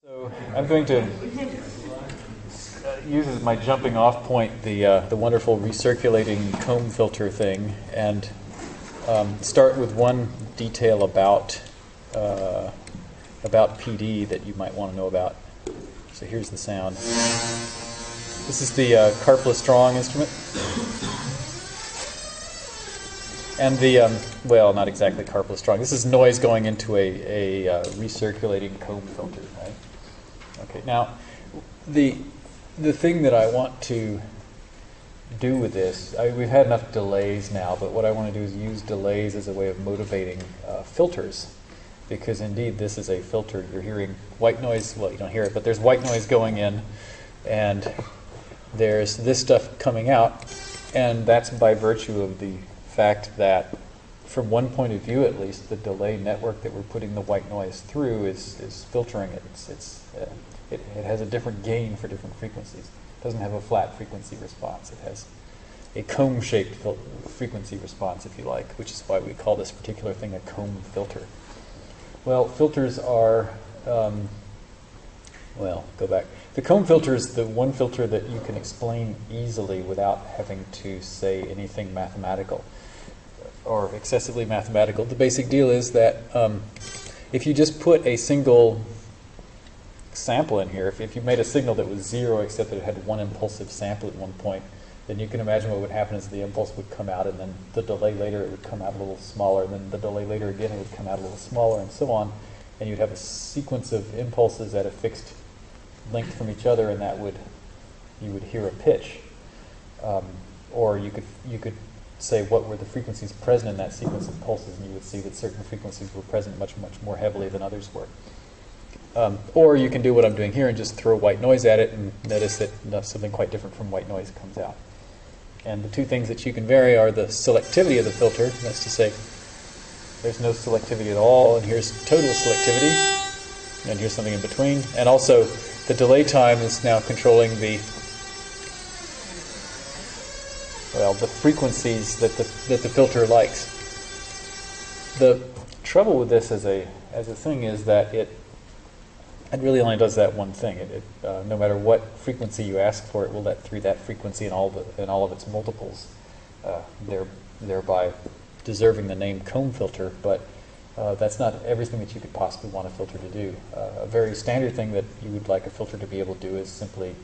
So I'm going to use as my jumping off point the wonderful recirculating comb filter thing, and start with one detail about PD that you might want to know about. So here's the sound. This is the Carpless Strong instrument, and the well, not exactly Carpless Strong. This is noise going into a recirculating comb filter, right? Okay, now the thing that I want to do with this, we've had enough delays now, but what I want to do is use delays as a way of motivating filters, because indeed this is a filter. You're hearing white noise. Well, you don't hear it, but there's white noise going in, and there's this stuff coming out, and that's by virtue of the fact that, from one point of view at least, the delay network that we're putting the white noise through is filtering it. It has a different gain for different frequencies. It doesn't have a flat frequency response. It has a comb-shaped frequency response, if you like, which is why we call this particular thing a comb filter. Well, filters are, well, go back. The comb filter is the one filter that you can explain easily without having to say anything mathematical or excessively mathematical. The basic deal is that if you just put a single sample in here, if you made a signal that was zero except that it had one impulsive sample at one point, then you can imagine what would happen is the impulse would come out, and then the delay later it would come out a little smaller, and then the delay later again it would come out a little smaller, and so on, and you'd have a sequence of impulses at a fixed length from each other, and you would hear a pitch. Or you could say what were the frequencies present in that sequence of pulses, and you would see that certain frequencies were present much more heavily than others were. Or you can do what I'm doing here and just throw white noise at it and notice that something quite different from white noise comes out. And the two things that you can vary are the selectivity of the filter. That's to say, there's no selectivity at all, and here's total selectivity, and here's something in between. And also, the delay time is now controlling the frequencies that the filter likes. The trouble with this as a thing is that it really only does that one thing. No matter what frequency you ask for, it will let through that frequency and all of its multiples, thereby deserving the name comb filter. But that's not everything that you could possibly want a filter to do. A very standard thing that you would like a filter to be able to do is simply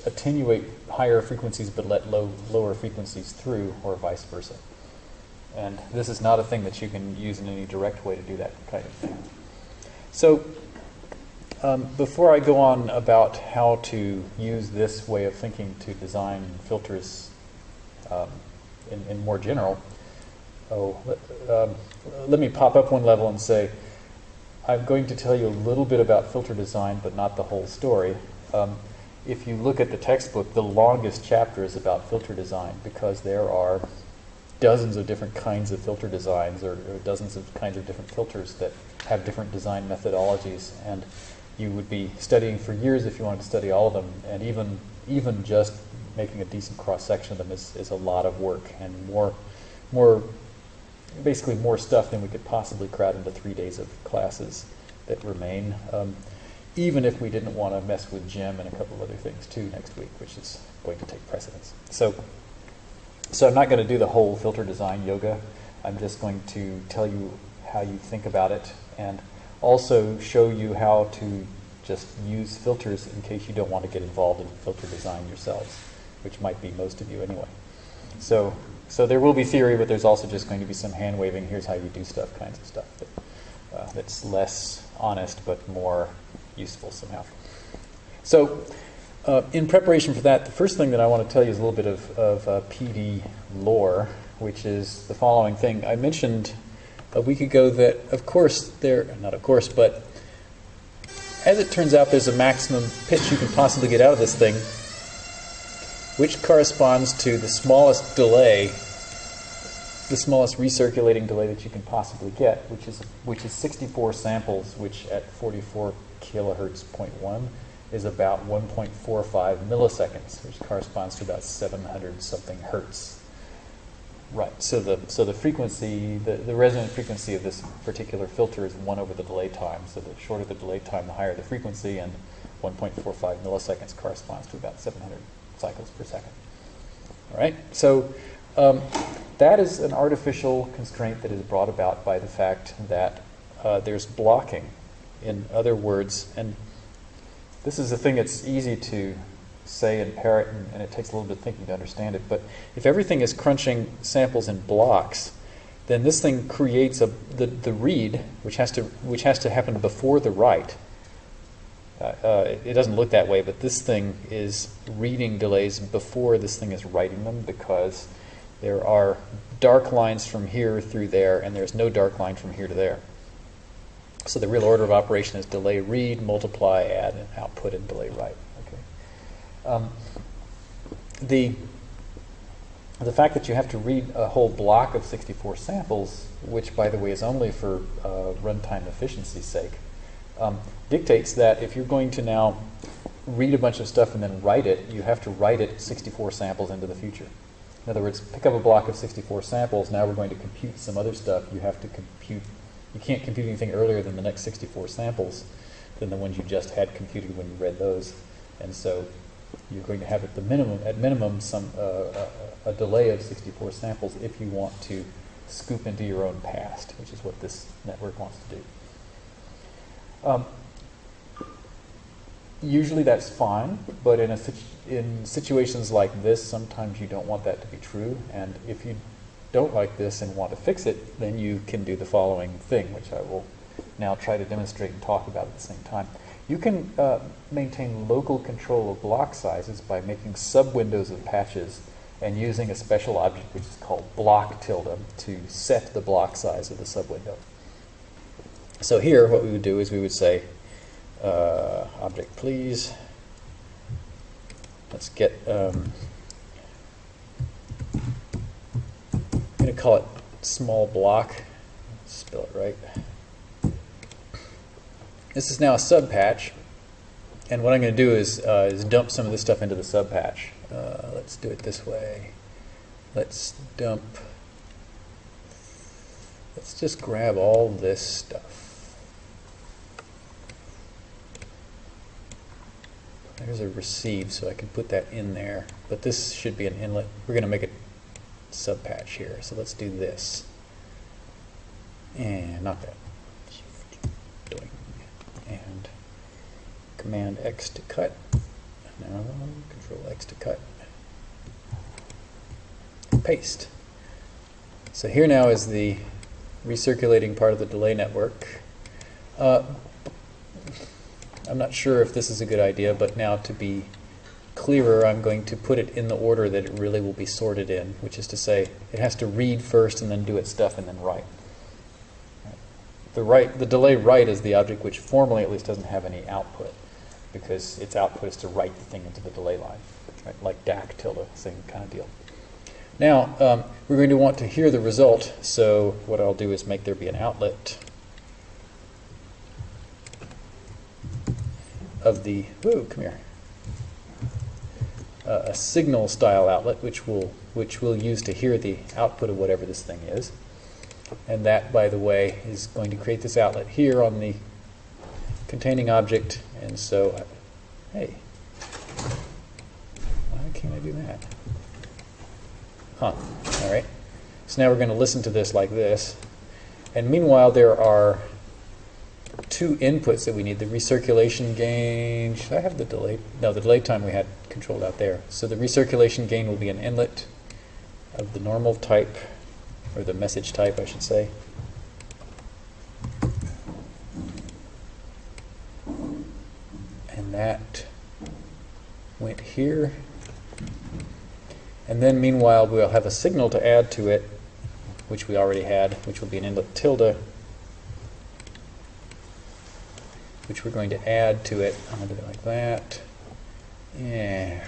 attenuate higher frequencies but let lower frequencies through, or vice versa. And this is not a thing that you can use in any direct way to do that kind of thing. So before I go on about how to use this way of thinking to design filters in more general, let me pop up one level and say I'm going to tell you a little bit about filter design, but not the whole story. If you look at the textbook, the longest chapter is about filter design, because there are dozens of different kinds of filter designs, or dozens of kinds of different filters that have different design methodologies, and you would be studying for years if you wanted to study all of them, and even just making a decent cross-section of them is a lot of work, and basically more stuff than we could possibly crowd into 3 days of classes that remain, even if we didn't want to mess with gem and a couple of other things too next week, which is going to take precedence. So I'm not going to do the whole filter design yoga. I'm just going to tell you how you think about it, and also show you how to just use filters in case you don't want to get involved in filter design yourselves, which might be most of you anyway. So there will be theory, but there's also just going to be some hand waving, here's how you do stuff, kinds of stuff that's less honest but more useful somehow. So in preparation for that, the first thing that I want to tell you is a little bit of PD lore, which is the following thing. I mentioned a week ago that, but as it turns out, there's a maximum pitch you can possibly get out of this thing, which corresponds to the smallest delay, the smallest recirculating delay that you can possibly get, which is 64 samples, which at 44 kilohertz 0.1 is about 1.45 milliseconds, which corresponds to about 700 something hertz. Right. So the frequency, the resonant frequency of this particular filter is 1 over the delay time. So the shorter the delay time, the higher the frequency, and 1.45 milliseconds corresponds to about 700 cycles per second. All right. So that is an artificial constraint that is brought about by the fact that there's blocking. In other words, and this is a thing that's easy to say and parrot, and it takes a little bit of thinking to understand it, but if everything is crunching samples in blocks, then this thing creates the read, which has to happen before the write. It doesn't look that way, but this thing is reading delays before this thing is writing them, because there are dark lines from here through there, and there's no dark line from here to there. So the real order of operation is delay read, multiply, add, and output, and delay write. Okay. The fact that you have to read a whole block of 64 samples, which, by the way, is only for runtime efficiency's sake, dictates that if you're going to now read a bunch of stuff and then write it, you have to write it 64 samples into the future. In other words, pick up a block of 64 samples, now we're going to compute some other stuff. You have to compute, you can't compute anything earlier than the next 64 samples than the ones you just had computed when you read those. And so you're going to have at minimum some a delay of 64 samples if you want to scoop into your own past, which is what this network wants to do. Usually that's fine, but in situations like this, sometimes you don't want that to be true. And if you don't like this and want to fix it, then you can do the following thing, which I will now try to demonstrate and talk about at the same time. You can maintain local control of block sizes by making sub-windows of patches and using a special object which is called block tilde to set the block size of the sub-window. So here what we would do is we would say, object please, let's get, I'm going to call it small block, spell it right. This is now a sub patch, and what I'm going to do is dump some of this stuff into the sub patch. Let's do it this way. Let's just grab all this stuff. There's a receive, so I can put that in there, but this should be an inlet. We're going to make a sub patch here, so let's do this. And not that. And Command X to cut. No, Control X to cut. Paste. So here now is the recirculating part of the delay network. I'm not sure if this is a good idea, but now to be clearer, I'm going to put it in the order that it really will be sorted in, which is to say it has to read first and then do its stuff and then write. The delay write is the object which formally at least doesn't have any output, because its output is to write the thing into the delay line, right? Like DAC tilde, same kind of deal. Now, we're going to want to hear the result, so what I'll do is make there be an outlet of the, whoa, come here, a signal style outlet which we'll use to hear the output of whatever this thing is. And that, by the way, is going to create this outlet here on the containing object. And so, hey, why can't I do that? Huh, all right. So now we're going to listen to this like this. And meanwhile, there are two inputs that we need. The recirculation gain, should I have the delay? No, the delay time we had controlled out there. So the recirculation gain will be an inlet of the normal type, or the message type, I should say. And that went here. And then meanwhile, we'll have a signal to add to it, which we already had, which will be an inlet tilde, which we're going to add to it. I'm going to do it like that. Yeah.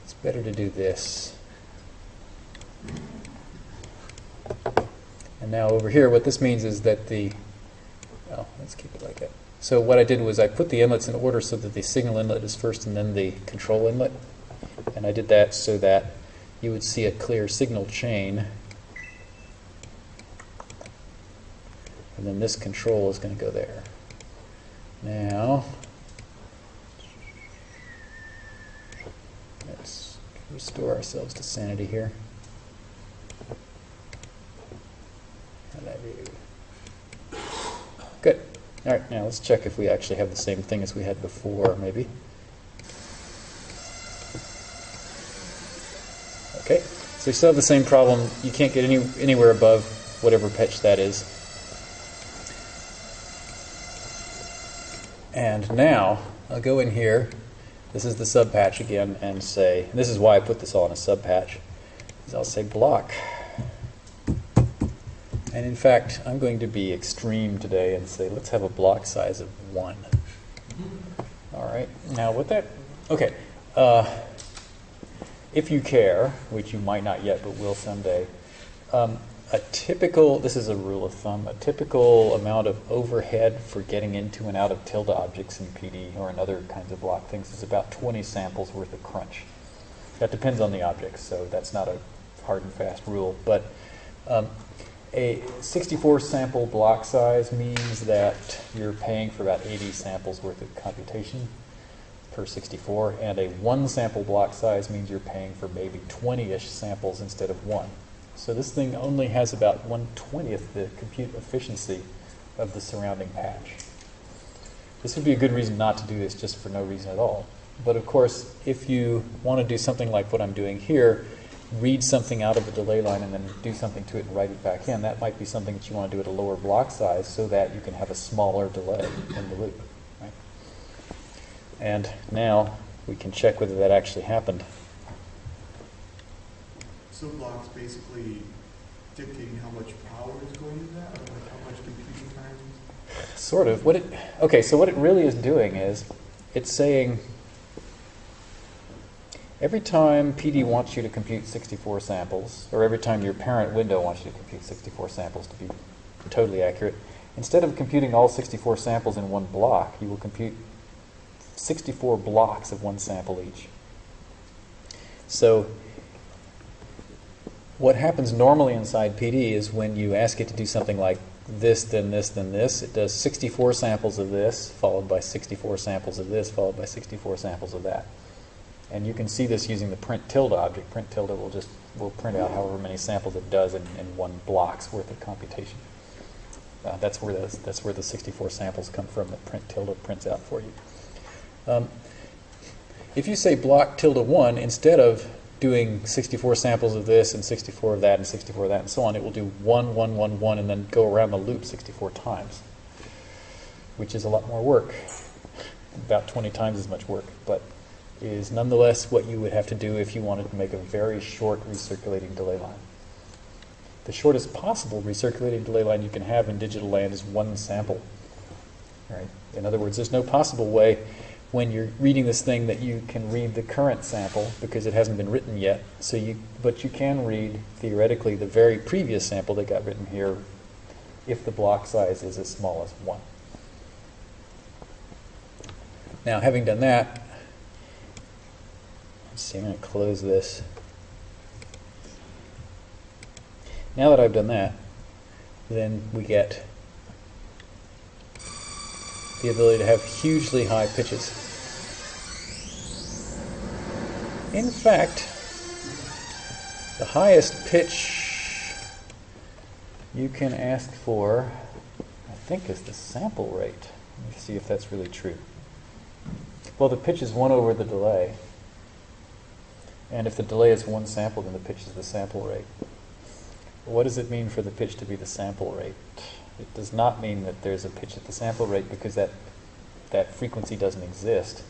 It's better to do this. And now over here, what this means is that the, well, let's keep it like that. So what I did was I put the inlets in order so that the signal inlet is first and then the control inlet. And I did that so that you would see a clear signal chain. And then this control is going to go there. Now, let's restore ourselves to sanity here. Good. All right, now let's check if we actually have the same thing as we had before, maybe. Okay, so we still have the same problem. You can't get anywhere above whatever pitch that is. And now, I'll go in here. This is the sub patch again, and say, and this is why I put this all in a sub patch, is I'll say block. And in fact, I'm going to be extreme today and say, let's have a block size of 1. All right, now what that, okay. If you care, which you might not yet, but will someday, a typical, this is a rule of thumb, a typical amount of overhead for getting into and out of tilde objects in PD or in other kinds of block things is about 20 samples worth of crunch. That depends on the object, so that's not a hard and fast rule. But a 64 sample block size means that you're paying for about 80 samples worth of computation per 64, and a 1 sample block size means you're paying for maybe 20-ish samples instead of 1. So this thing only has about 1/20th the compute efficiency of the surrounding patch. This would be a good reason not to do this just for no reason at all. But of course, if you want to do something like what I'm doing here, read something out of a delay line and then do something to it and write it back in, that might be something that you want to do at a lower block size so that you can have a smaller delay in the loop. Right? And now we can check whether that actually happened. So blocks basically dictating how much power is going to that, or like how much computing time? Sort of. Okay, so what it really is doing is it's saying every time PD wants you to compute 64 samples, or every time your parent window wants you to compute 64 samples to be totally accurate, instead of computing all 64 samples in one block, you will compute 64 blocks of 1 sample each. So what happens normally inside PD is when you ask it to do something like this, then this, then this, it does 64 samples of this, followed by 64 samples of this, followed by 64 samples of that. And you can see this using the print tilde object. Print tilde will print out however many samples it does in 1 block's worth of computation. That's where the 64 samples come from that print tilde prints out for you. If you say block tilde 1, instead of doing 64 samples of this and 64 of that and 64 of that and so on, it will do 1, 1, 1, 1 and then go around the loop 64 times, which is a lot more work, about 20 times as much work, but is nonetheless what you would have to do if you wanted to make a very short recirculating delay line. The shortest possible recirculating delay line you can have in digital land is 1 sample. Right? In other words, there's no possible way when you're reading this thing that you can read the current sample because it hasn't been written yet. But you can read, theoretically, the very previous sample that got written here if the block size is as small as 1. Now, having done that, let's see, I'm going to close this. Now that I've done that, then we get the ability to have hugely high pitches. In fact, the highest pitch you can ask for, I think, is the sample rate. Let me see if that's really true. Well, the pitch is 1 over the delay. And if the delay is 1 sample, then the pitch is the sample rate. What does it mean for the pitch to be the sample rate? It does not mean that there's a pitch at the sample rate because that frequency doesn't exist.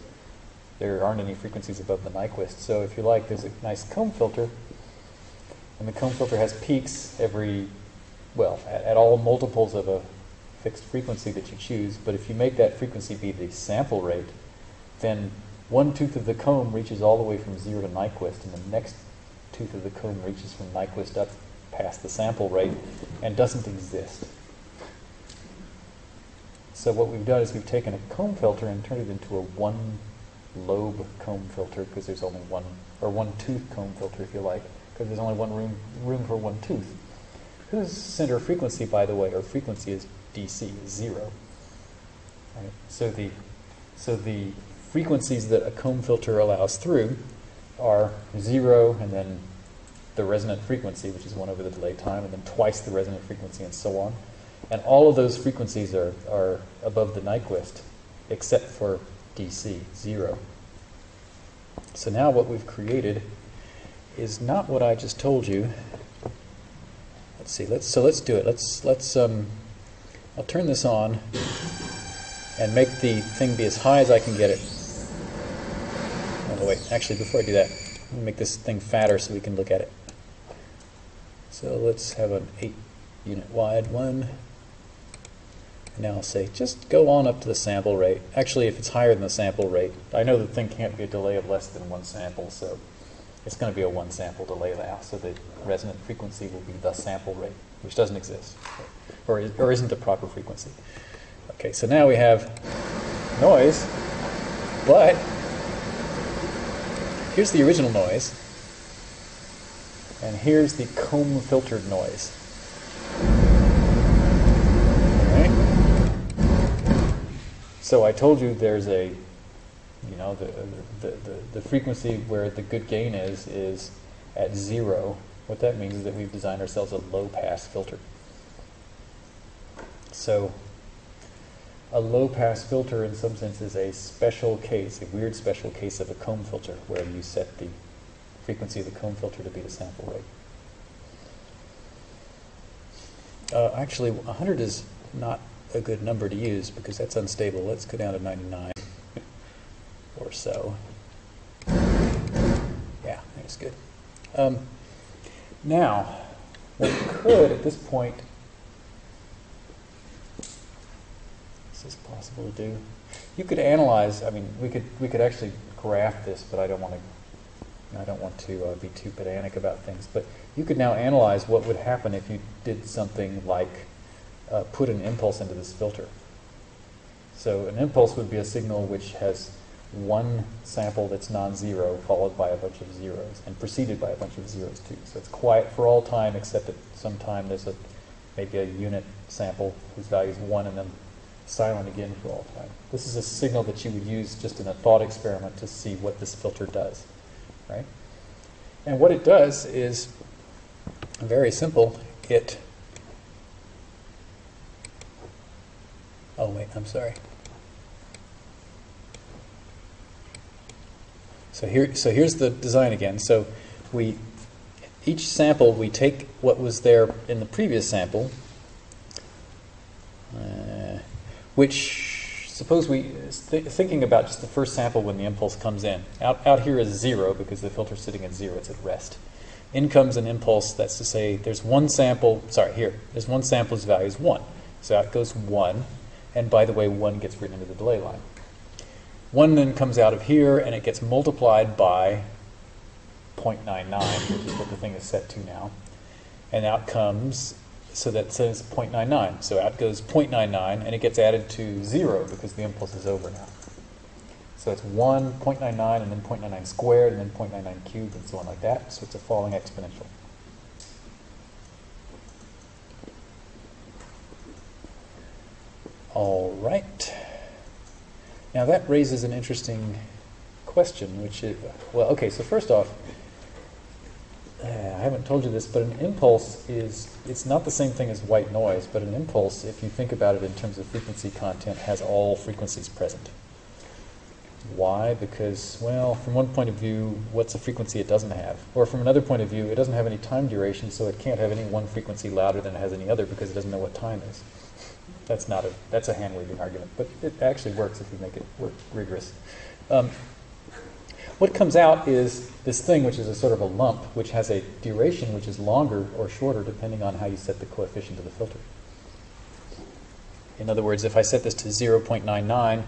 There aren't any frequencies above the Nyquist. So if you like, there's a nice comb filter, and the comb filter has peaks at all multiples of a fixed frequency that you choose. But if you make that frequency be the sample rate, then 1 tooth of the comb reaches all the way from 0 to Nyquist, and the next tooth of the comb reaches from Nyquist up past the sample rate and doesn't exist. So what we've done is we've taken a comb filter and turned it into a 1 lobe comb filter because there's only one, or one tooth comb filter if you like, because there's only one room for one tooth, whose center frequency, by the way, or frequency is DC, is 0. Right? So the frequencies that a comb filter allows through are 0, and then the resonant frequency, which is 1 over the delay time, and then twice the resonant frequency, and so on. And all of those frequencies are above the Nyquist, except for DC, 0. So now what we've created is not what I just told you. Let's see. Let's do it. I'll turn this on and make the thing be as high as I can get it. Oh wait, actually, before I do that, let me make this thing fatter so we can look at it. So let's have an 8-unit wide one. And now I'll say, just go on up to the sample rate. Actually, if it's higher than the sample rate, I know the thing can't be a delay of less than 1 sample, so it's going to be a 1 sample delay now. So the resonant frequency will be the sample rate, which doesn't exist, or isn't the proper frequency. Okay, so now we have noise, but here's the original noise, and here's the comb filtered noise. So I told you there's a, the frequency where the good gain is at 0. What that means is that we've designed ourselves a low-pass filter. So a low-pass filter in some sense is a special case, a weird special case of a comb filter, where you set the frequency of the comb filter to be the sample rate. Actually, 100 is not a good number to use because that's unstable. Let's go down to 99 or so. Yeah, that's good. Now, what we could at this point, is this possible to do? You could analyze. I mean, we could actually graph this, but I don't want to be too pedantic about things. But you could now analyze what would happen if you did something like put an impulse into this filter. So an impulse would be a signal which has one sample that's non-zero followed by a bunch of zeros and preceded by a bunch of zeros too. So it's quiet for all time except at some time there's maybe a unit sample whose value is 1 and then silent again for all time. This is a signal that you would use just in a thought experiment to see what this filter does, right? And what it does is very simple. Oh wait, I'm sorry. So here's the design again. So each sample we take what was there in the previous sample, which suppose thinking about just the first sample when the impulse comes in. Out here is 0 because the filter's sitting at 0. It's at rest. In comes an impulse. That's to say there's one sample. Sorry, here there's one sample whose value is 1. So out goes 1. And by the way, 1 gets written into the delay line. 1 then comes out of here, and it gets multiplied by 0.99, which is what the thing is set to now. And out comes, so that says 0.99. So out goes 0.99, and it gets added to 0 because the impulse is over now. So it's 1, 0.99, and then 0.99 squared, and then 0.99 cubed, and so on like that. So it's a falling exponential. All right. Now that raises an interesting question, which is, well, okay, so first off, I haven't told you this, but an impulse it's not the same thing as white noise, but an impulse, if you think about it in terms of frequency content, has all frequencies present. Why? Because, well, from one point of view, what's a frequency it doesn't have? Or from another point of view, it doesn't have any time duration, so it can't have any one frequency louder than it has any other because it doesn't know what time is. That's a hand-waving argument, but it actually works if you make it work rigorous. What comes out is this thing, which is a sort of a lump, which has a duration which is longer or shorter depending on how you set the coefficient of the filter. In other words, if I set this to 0.99,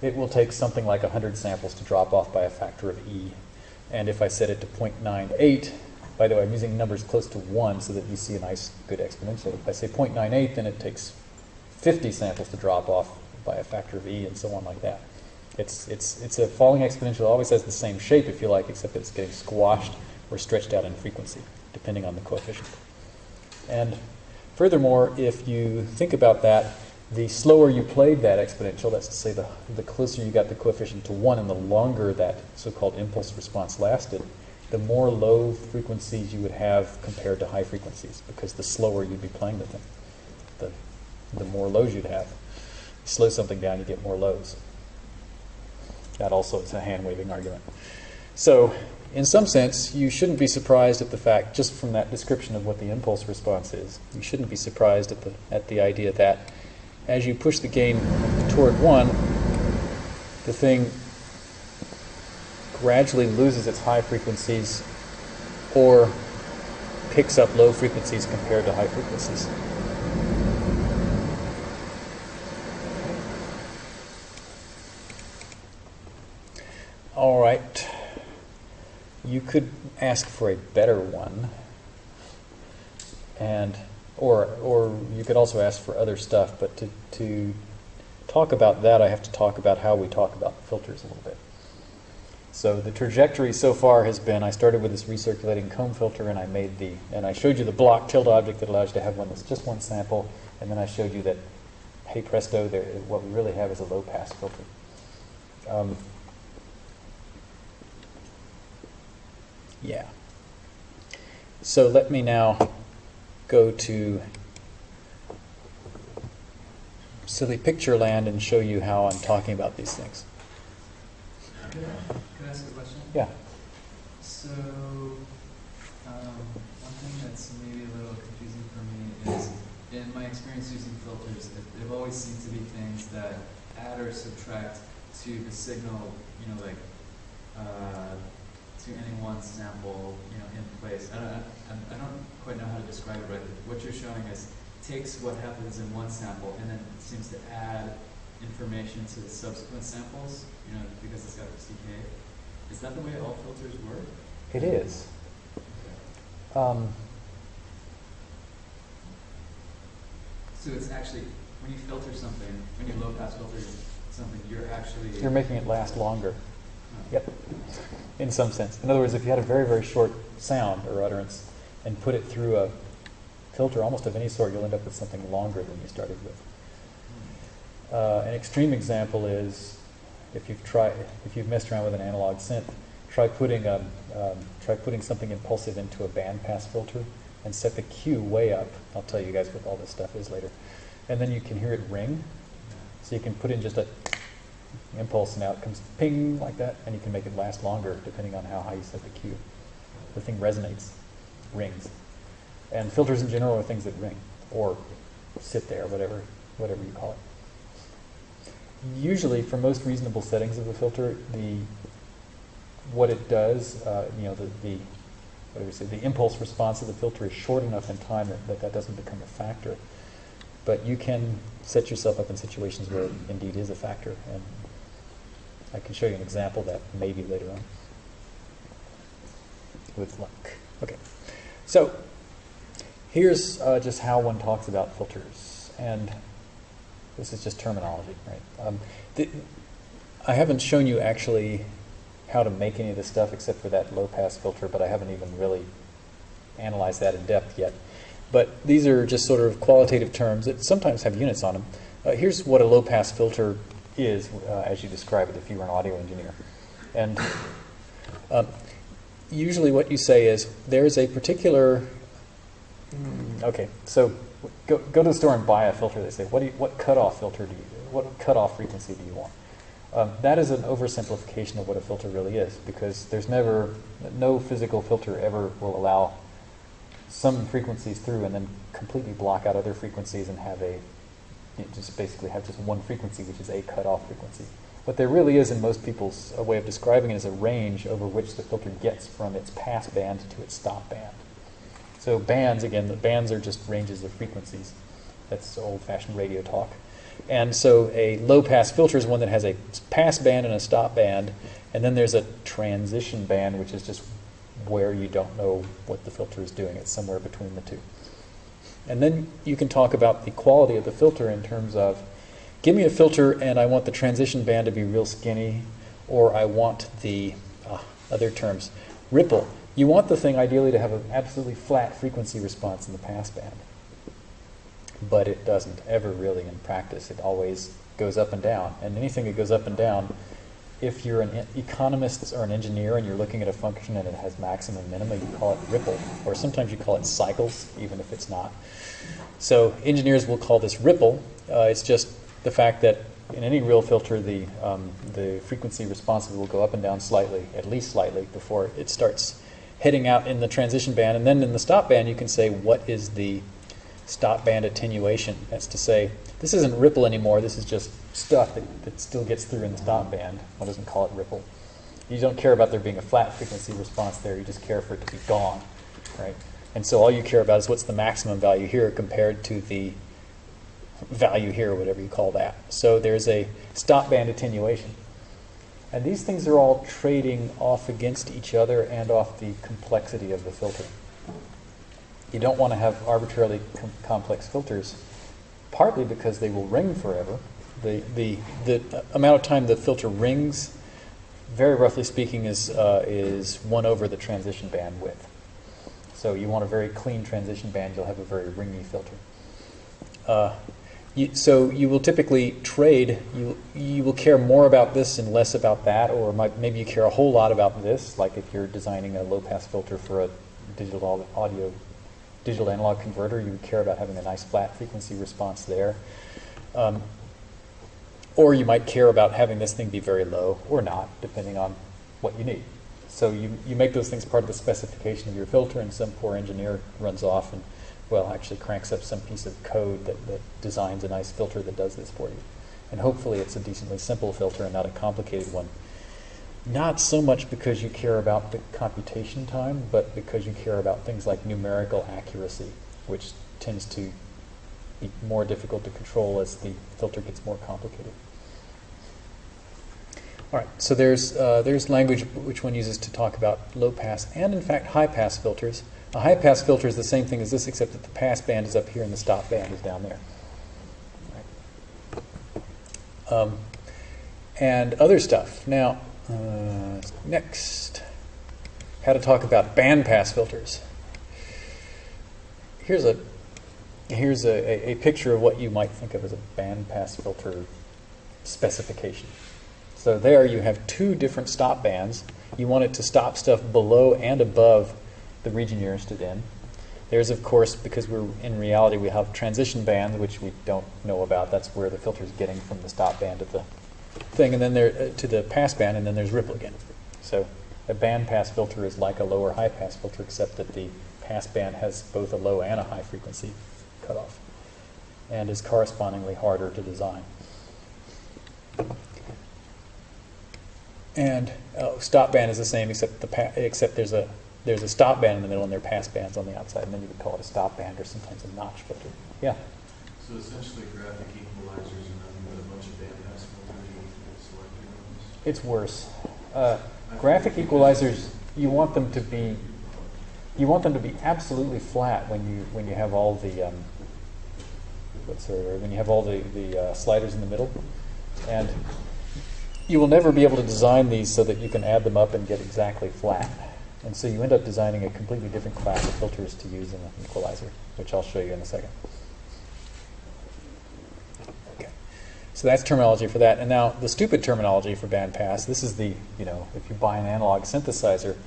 it will take something like 100 samples to drop off by a factor of E. And if I set it to 0.98, by the way, I'm using numbers close to 1 so that you see a nice, good exponential. If I say 0.98, then it takes 50 samples to drop off by a factor of E, and so on like that. It's a falling exponential. It always has the same shape, if you like, except it's getting squashed or stretched out in frequency, depending on the coefficient. And furthermore, if you think about that, the slower you played that exponential, that's to say the closer you got the coefficient to 1 and the longer that so-called impulse response lasted, the more low frequencies you would have compared to high frequencies, because the slower you'd be playing the thing, the more lows you'd have. You slow something down, you get more lows. That also is a hand-waving argument. So, in some sense, you shouldn't be surprised at the fact, just from that description of what the impulse response is, you shouldn't be surprised at the idea that as you push the gain toward 1, the thing gradually loses its high frequencies or picks up low frequencies compared to high frequencies. All right. You could ask for a better one, and or you could also ask for other stuff, but to talk about that, I have to talk about how we talk about filters a little bit. So the trajectory so far has been, I started with this recirculating comb filter, and I showed you the block tilt object that allows you to have one that's just one sample, and then I showed you that, hey presto, what we really have is a low pass filter. Yeah. So let me now go to silly picture land and show you how I'm talking about these things. Could I ask a question? Yeah. So, one thing that's maybe a little confusing for me is, in my experience using filters, they've always seemed to be things that add or subtract to the signal, like to any one sample, in place. I don't quite know how to describe it, right? What you're showing is takes what happens in one sample and then seems to add information to the subsequent samples, because it's got this decay. Is that the way all filters work? It is. So it's actually, when you filter something, when you low pass filter something, you're making it last longer. Yep. In some sense. In other words, if you had a very, very short sound or utterance and put it through a filter almost of any sort, you'll end up with something longer than you started with. An extreme example is if you've messed around with an analog synth, try putting something impulsive into a bandpass filter and set the Q way up. I'll tell you guys what all this stuff is later. And then you can hear it ring. So you can put in just a impulse and out it comes ping like that, and you can make it last longer depending on how high you set the Q. The thing resonates, rings. And filters in general are things that ring or sit there, whatever you call it. Usually, for most reasonable settings of the filter, what it does, the impulse response of the filter is short enough in time that doesn't become a factor. But you can set yourself up in situations where it indeed is a factor, and I can show you an example of that maybe later on with luck. Okay, so here's just how one talks about filters, and this is just terminology, right? I haven't shown you actually how to make any of this stuff except for that low-pass filter, but I haven't even really analyzed that in depth yet. But these are just sort of qualitative terms that sometimes have units on them. Here's what a low-pass filter is, as you describe it if you were an audio engineer. And usually what you say is, there's a particular... Okay, so go to the store and buy a filter. They say, what cutoff filter what cutoff frequency do you want? That is an oversimplification of what a filter really is, because there's no physical filter ever will allow some frequencies through and then completely block out other frequencies and just basically have just one frequency, which is a cutoff frequency. What there really is in most people's way of describing it is a range over which the filter gets from its pass band to its stop band. So bands, again, the bands are just ranges of frequencies. That's old-fashioned radio talk. And so a low-pass filter is one that has a pass band and a stop band, and then there's a transition band, which is just where you don't know what the filter is doing. It's somewhere between the two. And then you can talk about the quality of the filter in terms of, give me a filter and I want the transition band to be real skinny, or I want the, other terms, ripple. You want the thing ideally to have an absolutely flat frequency response in the passband. But it doesn't ever really in practice. It always goes up and down. And anything that goes up and down, if you're an economist or an engineer and you're looking at a function and it has maximum and minima, you call it ripple. Or sometimes you call it cycles, even if it's not. So engineers will call this ripple. It's just the fact that in any real filter, the frequency response will go up and down slightly, at least slightly, before it starts heading out in the transition band. And then in the stop band, you can say, what is the stop band attenuation? That's to say, this isn't ripple anymore. This is just stuff that still gets through in the stop band. One doesn't call it ripple. You don't care about there being a flat frequency response there. You just care for it to be gone, right? And so all you care about is what's the maximum value here compared to the value here, whatever you call that. So there's a stop band attenuation. And these things are all trading off against each other and off the complexity of the filter. You don't want to have arbitrarily complex filters, partly because they will ring forever. The amount of time the filter rings, very roughly speaking, is 1 over the transition band width. So you want a very clean transition band, you'll have a very ringy filter. So you will typically trade, you will care more about this and less about that, or maybe you care a whole lot about this, like if you're designing a low-pass filter for a digital analog converter, you would care about having a nice flat frequency response there. Or you might care about having this thing be very low, or not, depending on what you need. So you make those things part of the specification of your filter, and some poor engineer runs off and, well, actually cranks up some piece of code that designs a nice filter that does this for you. And hopefully it's a decently simple filter and not a complicated one. Not so much because you care about the computation time, but because you care about things like numerical accuracy, which tends to be more difficult to control as the filter gets more complicated. All right, so there's language which one uses to talk about low-pass and, in fact, high-pass filters. A high-pass filter is the same thing as this, except that the pass band is up here and the stop band is down there. Right. And other stuff. Now, next, how to talk about bandpass filters. Here's a picture of what you might think of as a bandpass filter specification. So there you have 2 different stop bands. You want it to stop stuff below and above the region you're interested in. There's, of course, because in reality we have transition bands, which we don't know about. That's where the filter is getting from the stop band to the thing, and then to the pass band, and then there's ripple again. So a bandpass filter is like a low or high pass filter, except that the pass band has both a low and a high frequency cutoff, and is correspondingly harder to design. And stop band is the same, except there's a stop band in the middle and there are pass bands on the outside, and then you would call it a stop band or sometimes a notch filter. Yeah? So essentially graphic equalizers are nothing but a bunch of bandpass filters you select your ones? It's worse. Graphic equalizers, you want them to be absolutely flat when you have all the sliders in the middle, and you will never be able to design these so that you can add them up and get exactly flat. And so you end up designing a completely different class of filters to use in an equalizer, which I'll show you in a second. Okay. So that's terminology for that. And now the stupid terminology for bandpass, this is the, if you buy an analog synthesizer,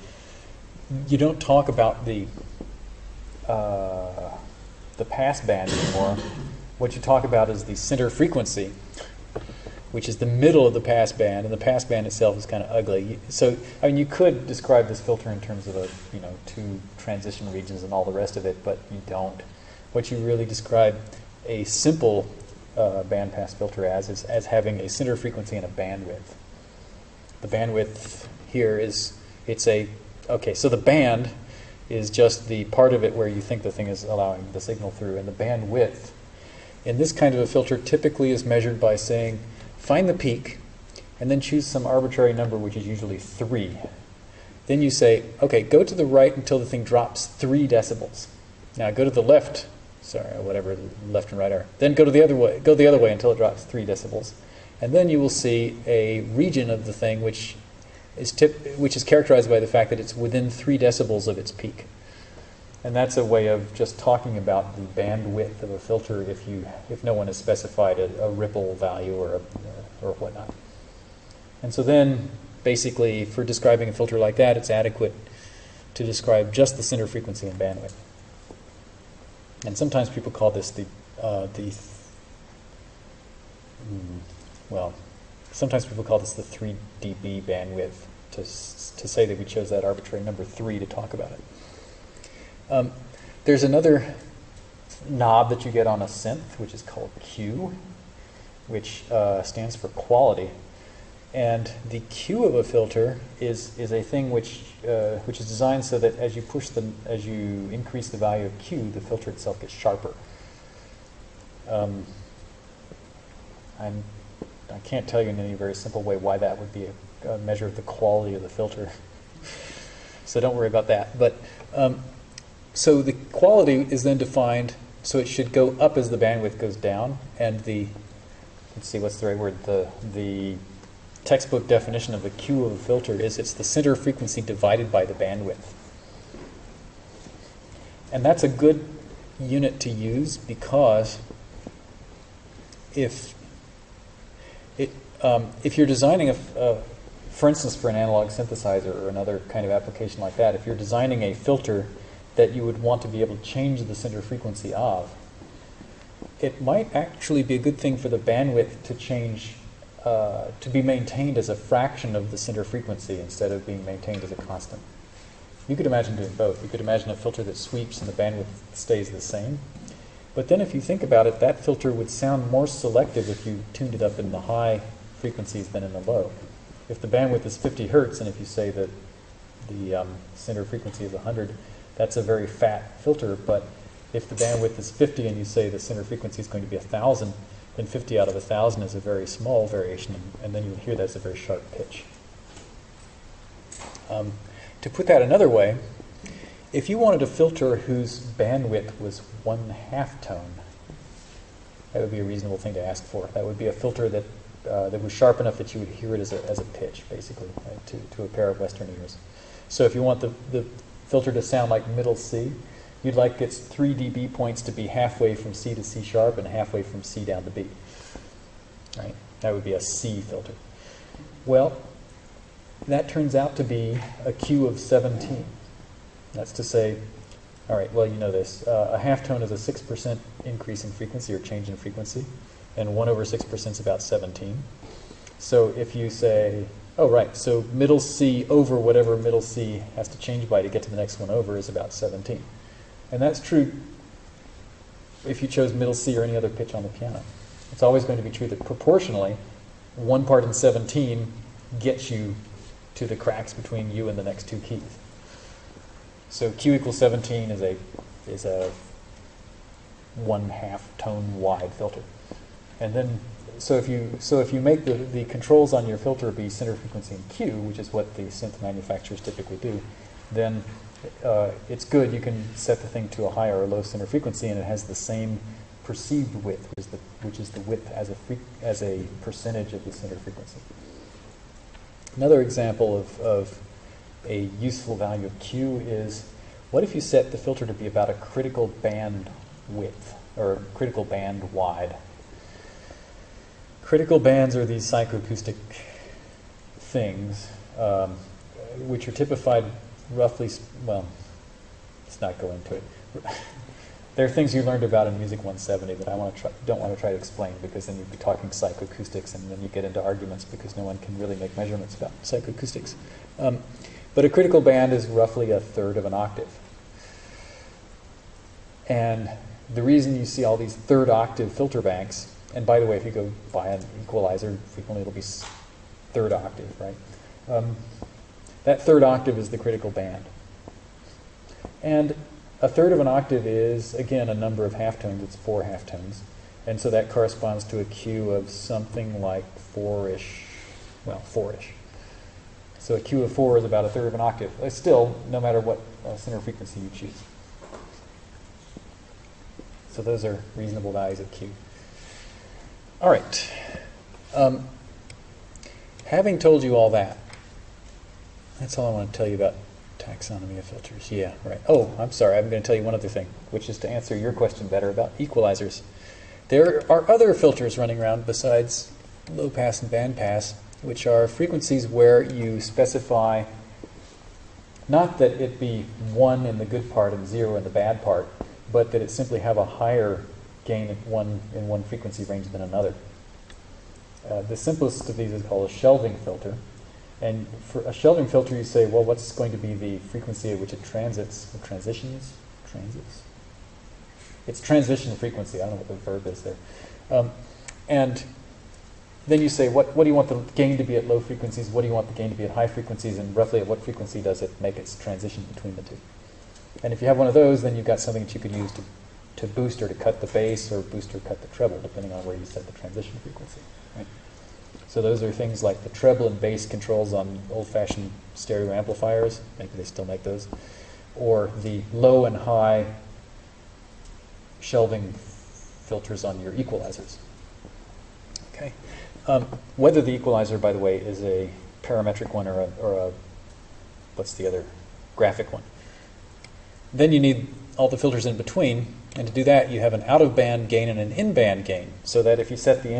you don't talk about the pass band anymore. What you talk about is the center frequency, which is the middle of the pass band, and the pass band itself is kind of ugly. So, I mean, you could describe this filter in terms of 2 transition regions and all the rest of it, but you don't. What you really describe a simple bandpass filter is as having a center frequency and a bandwidth. The bandwidth here is, so the band is just the part of it where you think the thing is allowing the signal through, and the bandwidth in this kind of a filter typically is measured by saying, find the peak, and then choose some arbitrary number, which is usually 3. Then you say, okay, go to the right until the thing drops 3 decibels. Now go to the left sorry, whatever left and right are. Then go the other way until it drops 3 decibels. And then you will see a region of the thing which is characterized by the fact that it's within 3 decibels of its peak. And that's a way of just talking about the bandwidth of a filter if no one has specified a ripple value or whatnot. And so then, basically, for describing a filter like that, it's adequate to describe just the center frequency and bandwidth. And sometimes people call this sometimes people call this the 3 dB bandwidth to say that we chose that arbitrary number 3 to talk about it. There's another knob that you get on a synth, which is called Q, which stands for quality. And the Q of a filter is a thing which is designed so that as you increase the value of Q, the filter itself gets sharper. I can't tell you in any very simple way why that would be a measure of the quality of the filter. So don't worry about that. But so the quality is then defined, so it should go up as the bandwidth goes down, and let's see, what's the right word? The textbook definition of the Q of a filter is it's the center frequency divided by the bandwidth. And that's a good unit to use because if you're designing for instance, for an analog synthesizer or another kind of application like that, if you're designing a filter that you would want to be able to change the center frequency of, it might actually be a good thing for the bandwidth to change, to be maintained as a fraction of the center frequency instead of being maintained as a constant. You could imagine doing both. You could imagine a filter that sweeps and the bandwidth stays the same. But then if you think about it, that filter would sound more selective if you tuned it up in the high frequencies than in the low. If the bandwidth is 50 hertz, and if you say that the center frequency is 100, that's a very fat filter. But if the bandwidth is 50 and you say the center frequency is going to be 1,000, then 50 out of 1,000 is a very small variation, and then you'll hear that as a very sharp pitch. To put that another way, if you wanted a filter whose bandwidth was 1/2 tone, that would be a reasonable thing to ask for. That would be a filter that was sharp enough that you would hear it as a pitch, basically, to a pair of Western ears. So if you want the filter to sound like middle C, you'd like its 3 dB points to be halfway from C to C sharp and halfway from C down to B. Right? That would be a C filter. Well, that turns out to be a Q of 17. That's to say, all right, well, you know this. A half tone is a 6% increase in frequency or change in frequency, and 1/6% is about 17. So if you say, oh, right, so middle C over whatever middle C has to change by to get to the next one over is about 17. And that's true if you chose middle C or any other pitch on the piano. It's always going to be true that proportionally, 1 part in 17 gets you to the cracks between you and the next 2 keys. So Q equals 17 is a 1/2 tone wide filter. And then, so if you make the controls on your filter be center frequency and Q, which is what the synth manufacturers typically do, then it's good. You can set the thing to a high or a low center frequency, and it has the same perceived width, which is the width as a percentage of the center frequency. Another example of a useful value of Q is, what if you set the filter to be about a critical band width, or critical band wide? Critical bands are these psychoacoustic things, which are typified roughly, well, let's not go into it. There are things you learned about in Music 170 that I don't want to try to explain, because then you'd be talking psychoacoustics, and then you get into arguments because no one can really make measurements about psychoacoustics. But a critical band is roughly 1/3 of an octave. And the reason you see all these 3rd octave filter banks, and by the way, if you go buy an equalizer, frequently it'll be 3rd octave, right? That 3rd octave is the critical band. And 1/3 of an octave is, again, a number of halftones. It's 4 halftones. And so that corresponds to a Q of something like 4-ish. Well, 4-ish. So a Q of 4 is about 1/3 of an octave. Still, no matter what center frequency you choose. So those are reasonable values of Q. All right. Having told you all that, that's all I want to tell you about taxonomy of filters. Yeah, right. Oh, I'm sorry. I'm going to tell you one other thing, which is to answer your question better about equalizers. There are other filters running around besides low pass and band pass, which are frequencies where you specify not that it be 1 in the good part and 0 in the bad part, but that it simply have a higher gain in one frequency range than another. The simplest of these is called a shelving filter. And for a shelving filter, you say, well, what's going to be the frequency at which it transits, or transits? It's transition frequency. I don't know what the verb is there. And then you say, what do you want the gain to be at low frequencies? What do you want the gain to be at high frequencies? And roughly at what frequency does it make its transition between the two? And if you have one of those, then you've got something that you could use to boost or to cut the bass, or boost or cut the treble, depending on where you set the transition frequency. Right? So those are things like the treble and bass controls on old-fashioned stereo amplifiers. Maybe they still make those. Or the low and high shelving filters on your equalizers. Okay. Whether the equalizer, by the way, is a parametric one or a what's the other, graphic one. Then you need all the filters in between, and to do that you have an out-of-band gain and an in-band gain, so that if you set the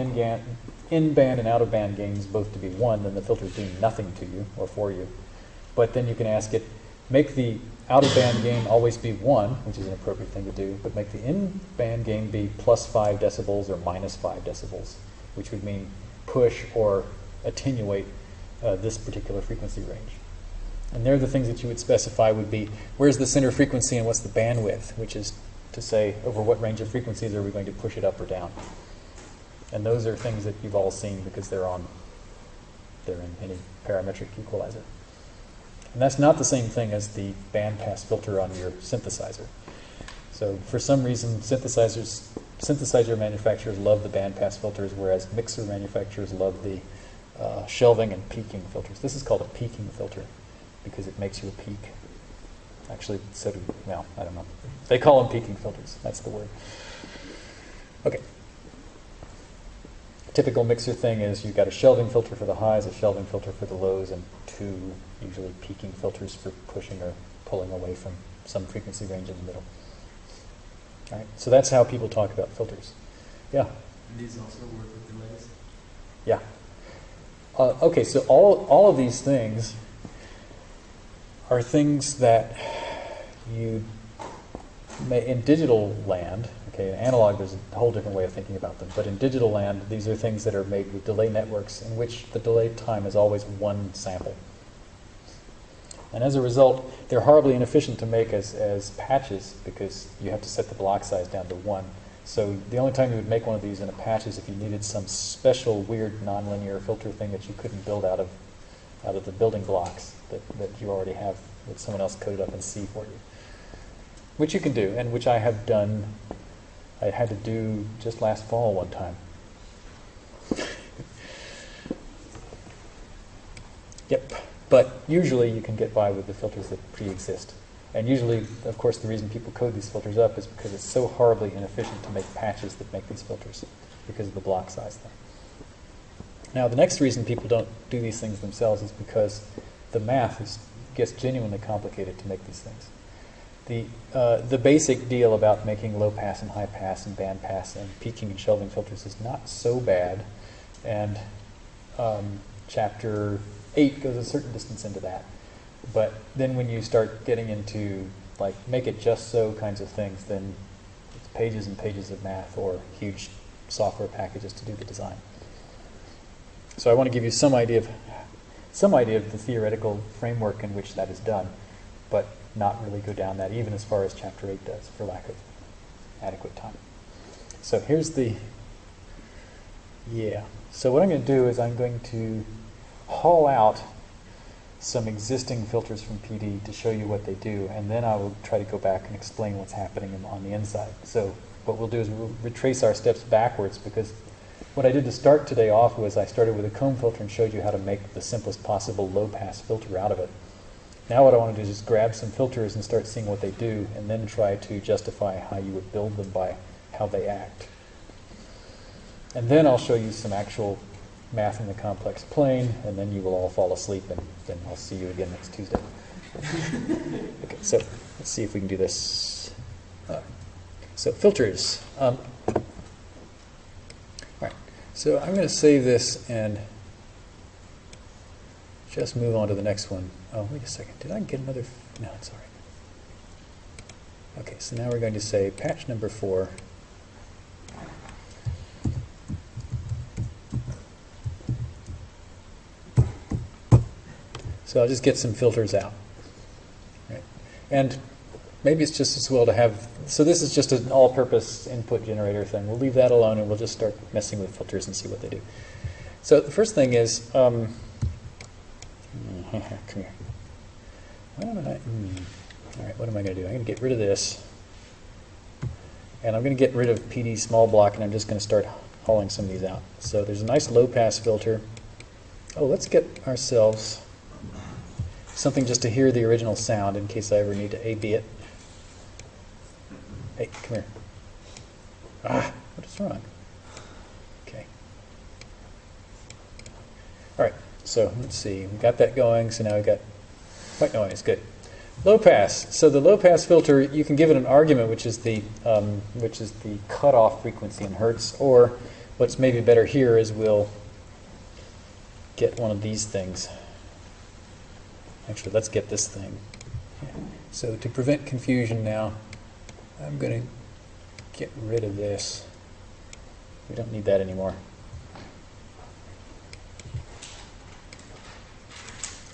in-band and out-of-band gains both to be 1, then the filter is doing nothing to you or for you. But then you can ask it, make the out-of-band gain always be 1, which is an appropriate thing to do, but make the in-band gain be plus 5 decibels or minus 5 decibels, which would mean push or attenuate this particular frequency range. And there the things that you would specify would be, where's the center frequency and what's the bandwidth, which is to say, over what range of frequencies are we going to push it up or down. And those are things that you've all seen because they're in any parametric equalizer. And that's not the same thing as the bandpass filter on your synthesizer. So for some reason, synthesizer manufacturers love the bandpass filters, whereas mixer manufacturers love the shelving and peaking filters. This is called a peaking filter because it makes you a peak. Actually, so do, well, I don't know. They call them peaking filters. That's the word. Okay. Typical mixer thing is you've got a shelving filter for the highs, a shelving filter for the lows, and 2 usually peaking filters for pushing or pulling away from some frequency range in the middle. All right, so that's how people talk about filters. Yeah? And these also work with delays? Yeah. Okay, so all of these things are things that you may, in digital land, okay, in analog there's a whole different way of thinking about them, but in digital land these are things that are made with delay networks in which the delay time is always 1 sample. And as a result, they're horribly inefficient to make as patches because you have to set the block size down to 1. So the only time you would make one of these in a patch is if you needed some special weird nonlinear filter thing that you couldn't build out of the building blocks that you already have, that someone else coded up in C for you. Which you can do, and which I have done. I had to do just last fall one time. Yep. But usually you can get by with the filters that pre-exist. And usually, of course, the reason people code these filters up is because it's so horribly inefficient to make patches that make these filters, because of the block size thing. Now, the next reason people don't do these things themselves is because the math gets genuinely complicated to make these things. The basic deal about making low pass and high pass and band pass and peaking and shelving filters is not so bad, and chapter 8 goes a certain distance into that. But then when you start getting into like make it just so kinds of things, then it's pages and pages of math or huge software packages to do the design. So I want to give you some idea of the theoretical framework in which that is done, but not really go down that even as far as chapter 8 does for lack of adequate time. So here's so what I'm going to do is I'm going to haul out some existing filters from PD to show you what they do, and then I will try to go back and explain what's happening on the inside. So what we'll do is we'll retrace our steps backwards, because what I did to start today off was I started with a comb filter and showed you how to make the simplest possible low-pass filter out of it. Now what I want to do is just grab some filters and start seeing what they do, and then try to justify how you would build them by how they act. And then I'll show you some actual math in the complex plane, and then you will all fall asleep, and then I'll see you again next Tuesday. Okay, so let's see if we can do this. So filters. All right, so I'm going to save this and just move on to the next one. Oh, wait a second. Did I get another? No, it's all right. Okay, so now we're going to say patch number 4. So I'll just get some filters out. Right. And maybe it's just as well to have, so this is just an all-purpose input generator thing. We'll leave that alone and we'll just start messing with filters and see what they do. So the first thing is, come here. Why don't I, all right, what am I going to do? I'm going to get rid of this. And I'm going to get rid of PD small block, and I'm just going to start hauling some of these out. So there's a nice low-pass filter. Oh, let's get ourselves something just to hear the original sound in case I ever need to A-B it. Hey, come here. Ah, what is wrong? Okay. All right, so let's see. We got that going, so now we got white noise. Good. Low pass. So the low pass filter, you can give it an argument, which is the cutoff frequency in hertz, or what's maybe better here is we'll get one of these things. Actually, let's get this thing. So to prevent confusion now, I'm going to get rid of this. We don't need that anymore.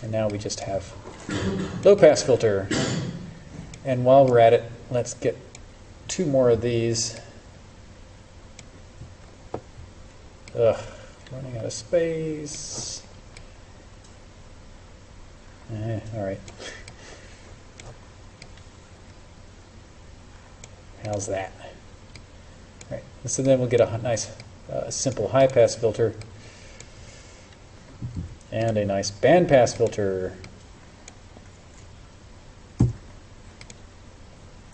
And now we just have low pass filter. And while we're at it, let's get 2 more of these. Ugh, running out of space. All right. How's that? All right. So then we'll get a nice, simple high-pass filter and a nice bandpass filter.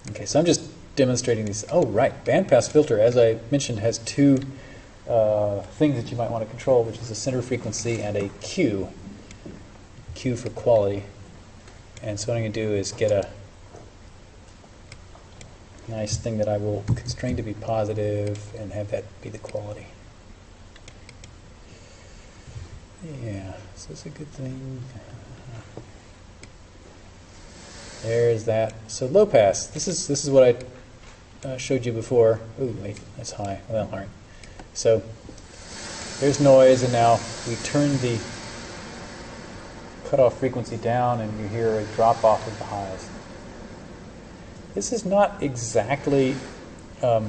Okay, so I'm just demonstrating these. Oh, right. Bandpass filter, as I mentioned, has 2 things that you might want to control, which is a center frequency and a Q. Q for quality. And so what I'm going to do is get a nice thing that I will constrain to be positive and have that be the quality. Yeah, is this a good thing? There's that. So low pass. This is what I showed you before. Ooh, wait, that's high. Well, all right. So there's noise, and now we turn the cutoff frequency down, and you hear a drop off of the highs. This is not exactly the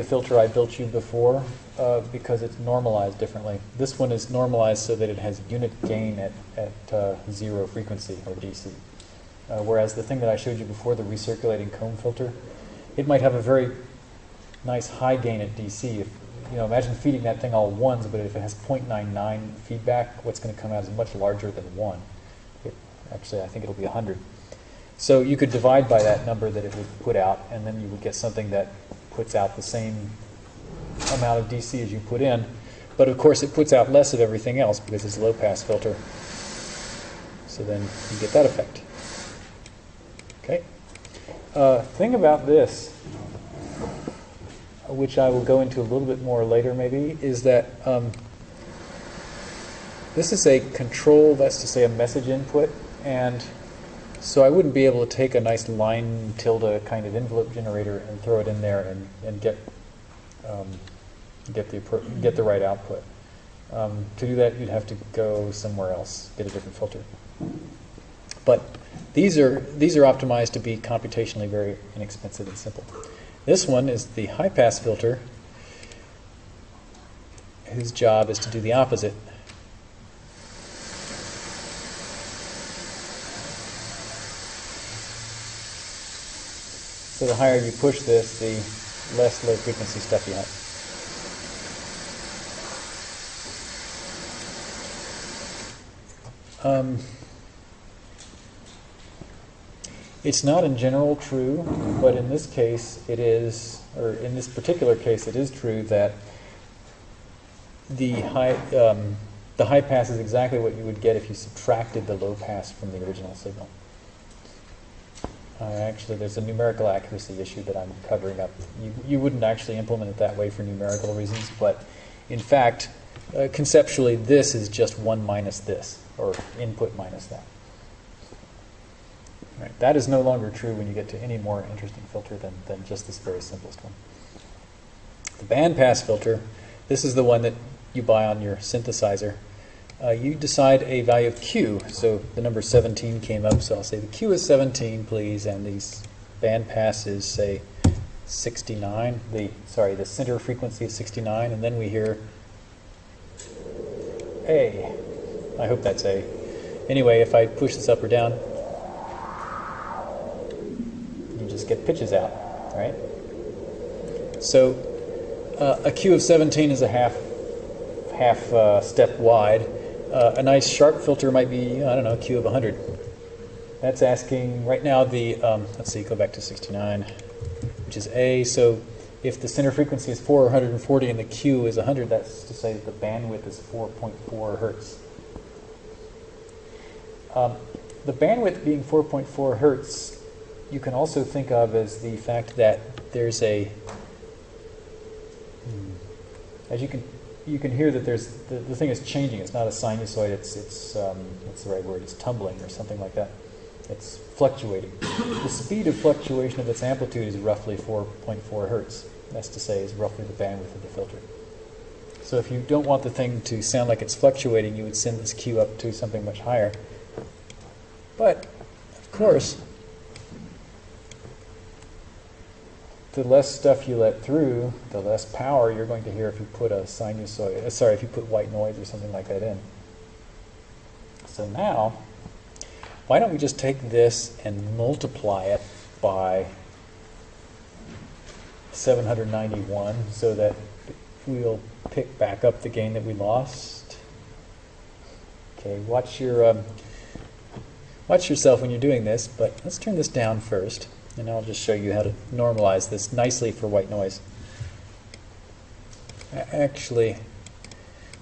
filter I built you before because it's normalized differently. This one is normalized so that it has unit gain at 0 frequency or DC, whereas the thing that I showed you before, the recirculating comb filter, it might have a very nice high gain at DC. If, imagine feeding that thing all 1s, but if it has 0.99 feedback, what's going to come out is much larger than 1. Actually, I think it'll be 100. So you could divide by that number that it would put out, and then you would get something that puts out the same amount of DC as you put in. But of course, it puts out less of everything else because it's a low-pass filter. So then you get that effect. Okay. Thing about this, which I will go into a little bit more later maybe, is that this is a control, that's to say a message input, and so I wouldn't be able to take a nice line tilde kind of envelope generator and throw it in there and get the right output. To do that, you'd have to go somewhere else, get a different filter. But these are optimized to be computationally very inexpensive and simple. This one is the high-pass filter, whose job is to do the opposite. So the higher you push this, the less low-frequency stuff you have. It's not in general true, but in this case it is, or in this particular case it is true that the high pass is exactly what you would get if you subtracted the low pass from the original signal. Actually, there's a numerical accuracy issue that I'm covering up. You wouldn't actually implement it that way for numerical reasons, but in fact, conceptually, this is just 1 minus this, or input minus that. Right. That is no longer true when you get to any more interesting filter than just this very simplest one. The bandpass filter, this is the one that you buy on your synthesizer. You decide a value of Q, so the number 17 came up, so I'll say the Q is 17, please, and these bandpass is, say, 69, the center frequency is 69, and then we hear A. I hope that's A. Anyway, if I push this up or down, you just get pitches out, right? So a Q of 17 is a half step wide. A nice sharp filter might be, I don't know, a Q of 100. That's asking, right now the, let's see, go back to 69, which is A. So if the center frequency is 440 and the Q is 100, that's to say that the bandwidth is 4.4 hertz. The bandwidth being 4.4 hertz, you can also think of as the fact that there's a, as you can hear that there's the thing is changing. It's not a sinusoid. It's what's the right word? It's tumbling or something like that. It's fluctuating. The speed of fluctuation of its amplitude is roughly 4.4 hertz. That's to say, is roughly the bandwidth of the filter. So if you don't want the thing to sound like it's fluctuating, you would send this Q up to something much higher. But of course, the less stuff you let through, the less power you're going to hear if you put a sinusoid, if you put white noise or something like that in. So now, why don't we just take this and multiply it by 791 so that we'll pick back up the gain that we lost. Okay, watch yourself when you're doing this, but let's turn this down first. And I'll just show you how to normalize this nicely for white noise. Actually,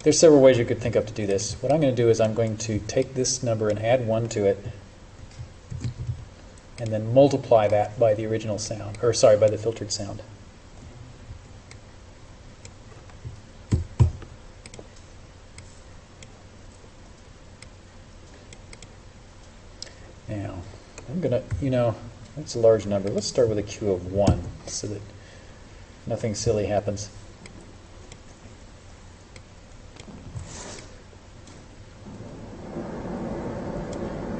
there's several ways you could think of to do this. What I'm going to do is I'm going to take this number and add 1 to it, and then multiply that by the original sound, or sorry, by the filtered sound. Now, I'm going to, that's a large number. Let's start with a Q of 1 so that nothing silly happens.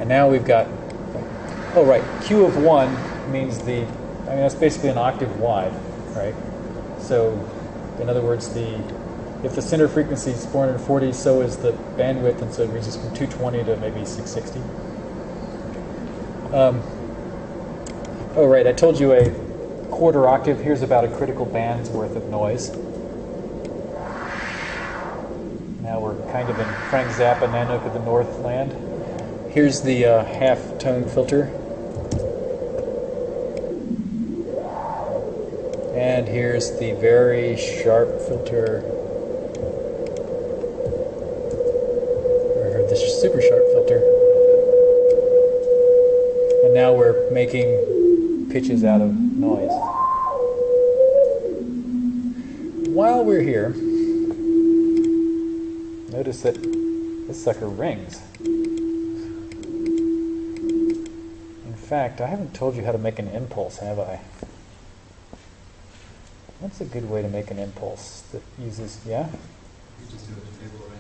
And now we've got, oh right, Q of 1 means that's basically an octave wide, right? So, in other words, if the center frequency is 440, so is the bandwidth, and so it reaches from 220 to maybe 660. Oh, right, I told you a quarter octave. Here's about a critical band's worth of noise. Now we're kind of in Frank Zappa, Nanook of the Northland. Here's the half-tone filter. And here's the very sharp filter. Or the super sharp filter. And now we're making pitches out of noise. While we're here, notice that this sucker rings. In fact, I haven't told you how to make an impulse, have I? What's a good way to make an impulse that uses, yeah? You just do it at the table, right?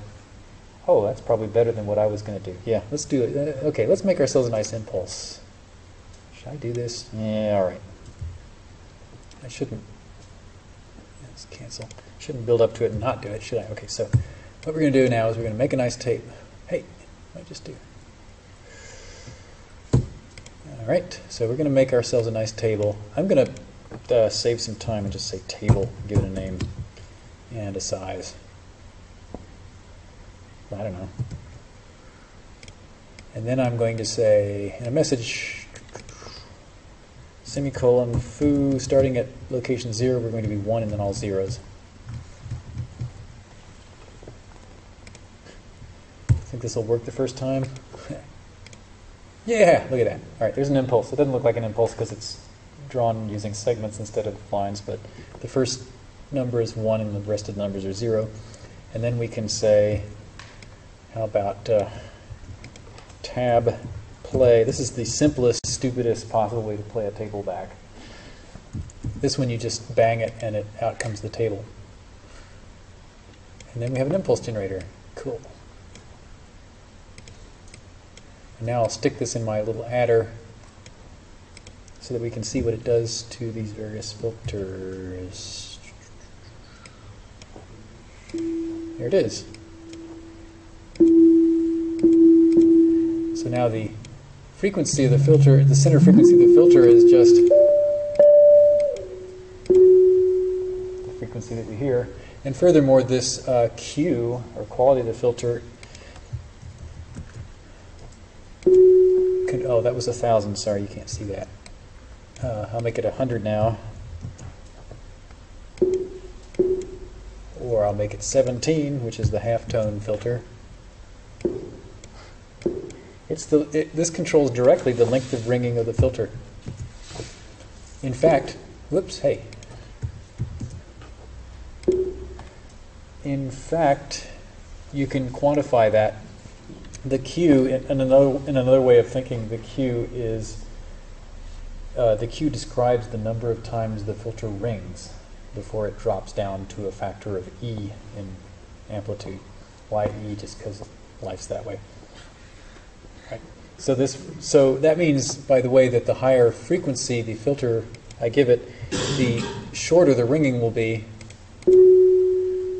Oh, that's probably better than what I was going to do. Yeah, let's do it. Okay, let's make ourselves a nice impulse. Should I do this? Yeah, all right. I shouldn't. Let's cancel. Shouldn't build up to it and not do it, should I? Okay, so what we're going to do now is we're going to make a nice tape. Hey, what did I just do? All right, so we're going to make ourselves a nice table. I'm going to save some time and just say table, give it a name and a size. I don't know. And then I'm going to say in a message, semicolon, foo, starting at location 0, we're going to be 1 and then all zeros. Think this will work the first time? Yeah, look at that. All right, there's an impulse. It doesn't look like an impulse because it's drawn using segments instead of lines, but the first number is 1 and the rest of the numbers are 0. And then we can say, how about tab play? This is the simplest, stupidest possible way to play a table back. This one you just bang it and out comes the table. And then we have an impulse generator. Cool. And now I'll stick this in my little adder so that we can see what it does to these various filters. There it is. So now the frequency of the filter, the center frequency of the filter is just the frequency that we hear. And furthermore, this Q, or quality of the filter, oh, that was 1,000. Sorry, you can't see that. I'll make it 100 now. Or I'll make it 17, which is the halftone filter. This controls directly the length of ringing of the filter. In fact, whoops, hey. In fact, you can quantify that. The Q, in another way of thinking, the Q describes the number of times the filter rings before it drops down to a factor of E in amplitude. Why E? Just because life's that way. Right. So that means, by the way, that the higher frequency the filter I give it, the shorter the ringing will be,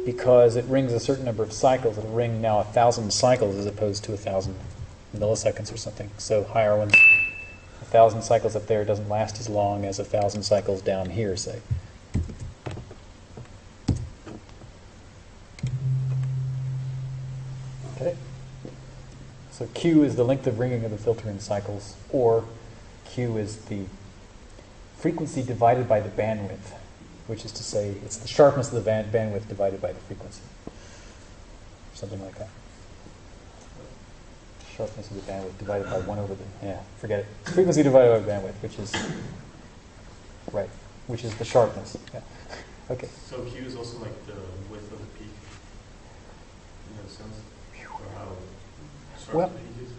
because it rings a certain number of cycles. It'll ring now 1,000 cycles as opposed to 1,000 milliseconds or something. So higher ones, 1,000 cycles up there doesn't last as long as 1,000 cycles down here, say. Okay. So Q is the length of ringing of the filter in cycles, or Q is the frequency divided by the bandwidth, which is to say it's the sharpness of the bandwidth divided by the frequency. Something like that. Sharpness of the bandwidth divided by 1 over the, yeah, forget it. Frequency divided by bandwidth, which is, right, which is the sharpness. Yeah. Okay. So Q is also like the width of the peak, in that sense? Or how sharp the peak is?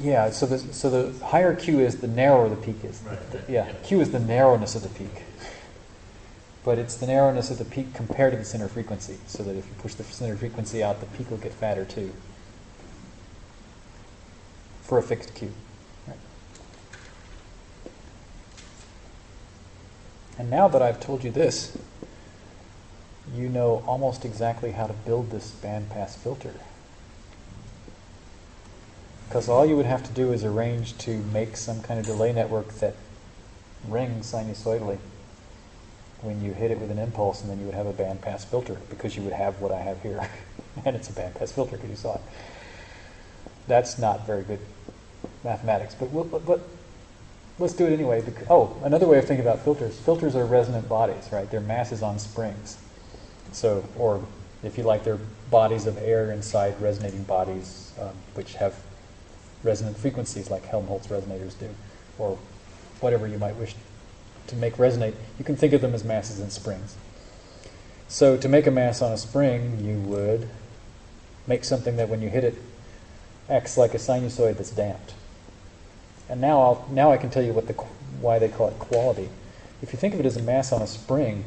Yeah, so the higher Q is, the narrower the peak is. Right, Yeah, Q is the narrowness of the peak. But it's the narrowness of the peak compared to the center frequency, so that if you push the center frequency out, the peak will get fatter too, for a fixed Q. Right. And now that I've told you this, you know almost exactly how to build this bandpass filter. Because all you would have to do is arrange to make some kind of delay network that rings sinusoidally when you hit it with an impulse, and then you would have a bandpass filter, because you would have what I have here. And it's a bandpass filter, because you saw it. That's not very good mathematics, but let's do it anyway. Oh, another way of thinking about filters. Filters are resonant bodies, right? They're masses on springs. So, or if you like, they're bodies of air inside resonating bodies, which have resonant frequencies like Helmholtz resonators do, or whatever you might wish to make resonate. You can think of them as masses in springs. So to make a mass on a spring, you would make something that when you hit it acts like a sinusoid that's damped. And now I can tell you why they call it quality. If you think of it as a mass on a spring,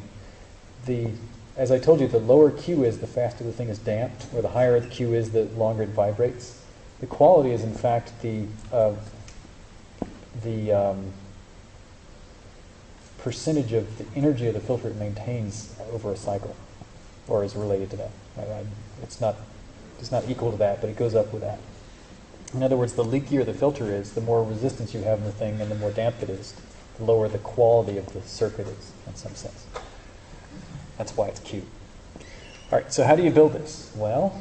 as I told you, the lower Q is, the faster the thing is damped, or the higher the Q is, the longer it vibrates. The quality is, in fact, the percentage of the energy of the filter it maintains over a cycle, or is related to that. It's not equal to that, but it goes up with that. In other words, the leakier the filter is, the more resistance you have in the thing, and the more damped it is, the lower the quality of the circuit is, in some sense. That's why it's Q. All right, so how do you build this? Well,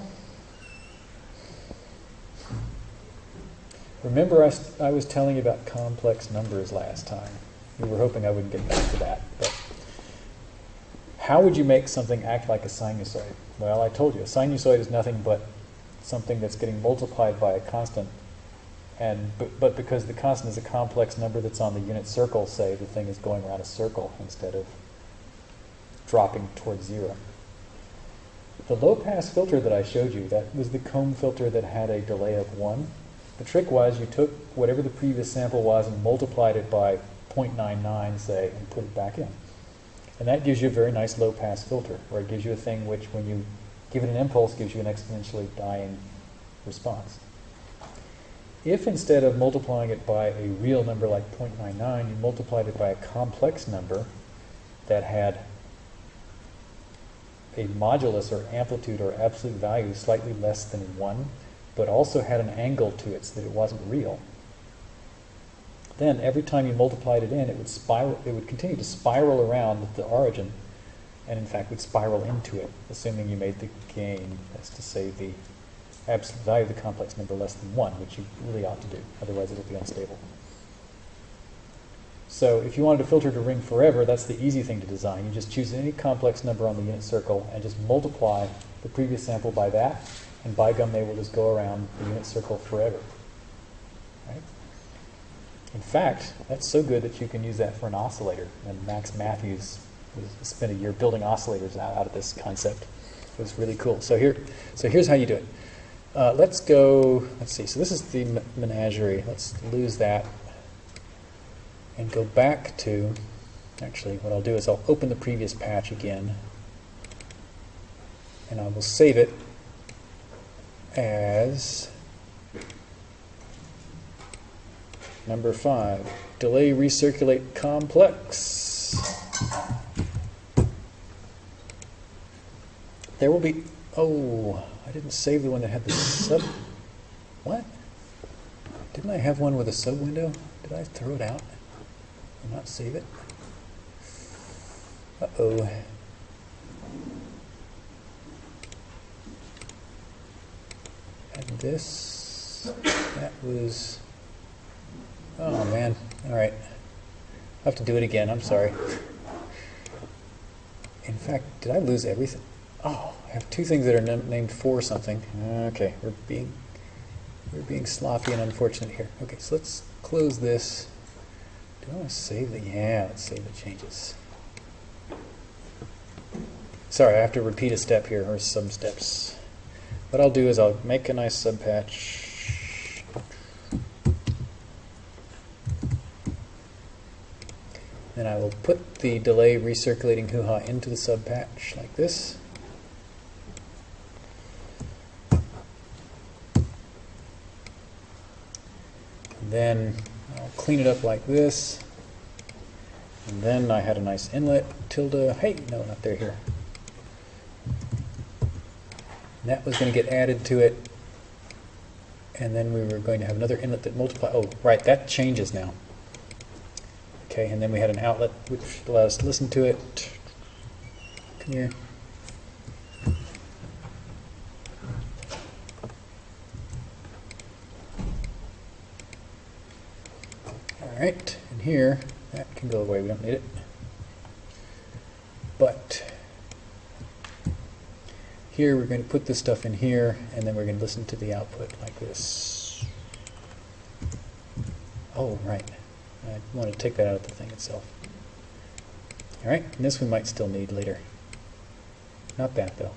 Remember I was telling you about complex numbers last time. We were hoping I wouldn't get back to that. But how would you make something act like a sinusoid? Well, I told you, a sinusoid is nothing but something that's getting multiplied by a constant. But because the constant is a complex number that's on the unit circle, say, the thing is going around a circle instead of dropping towards zero. The low-pass filter that I showed you, that was the comb filter that had a delay of 1. The trick was you took whatever the previous sample was and multiplied it by 0.99, say, and put it back in. And that gives you a very nice low-pass filter, where it gives you a thing which, when you give it an impulse, gives you an exponentially dying response. If instead of multiplying it by a real number like 0.99, you multiplied it by a complex number that had a modulus or amplitude or absolute value slightly less than 1, but also had an angle to it so that it wasn't real, then every time you multiplied it in, it would spiral. It would continue to spiral around the origin, and in fact would spiral into it, assuming you made the gain, that's to say the absolute value of the complex number less than 1, which you really ought to do, otherwise it'll be unstable. So if you wanted a filter to ring forever, that's the easy thing to design. You just choose any complex number on the unit circle and just multiply the previous sample by that, and by gum they will just go around the unit circle forever. Right? In fact, that's so good that you can use that for an oscillator. And Max Matthews spent a year building oscillators out of this concept. It was really cool. So here's how you do it. Let's see, so this is the menagerie. Let's lose that and go back to, actually what I'll do is I'll open the previous patch again and I will save it as number 5, delay recirculate complex. There will be, oh, I didn't save the one that had the sub, what? Didn't I have one with a sub window? Did I throw it out and not save it? Uh-oh. And this, that was, oh man, all right. I'll have to do it again, I'm sorry. In fact, did I lose everything? Oh, I have 2 things that are named for something. Okay, we're being sloppy and unfortunate here. Okay, so let's close this. Do I want to save the, yeah, let's save the changes. Sorry, I have to repeat a step here, or some steps. What I'll do is I'll make a nice subpatch. Then I will put the delay recirculating hoo-ha into the subpatch like this. Then I'll clean it up like this. And then I had a nice inlet, tilde, hey, no, not there, here. And that was going to get added to it. And then we were going to have another inlet that multiplied. Oh, right, that changes now. Okay, and then we had an outlet which allowed us to listen to it. Come here. Alright, and here, that can go away, we don't need it. But here we're going to put this stuff in here, and then we're going to listen to the output like this. Oh, right. I want to take that out of the thing itself. Alright, and this we might still need later. Not that, though.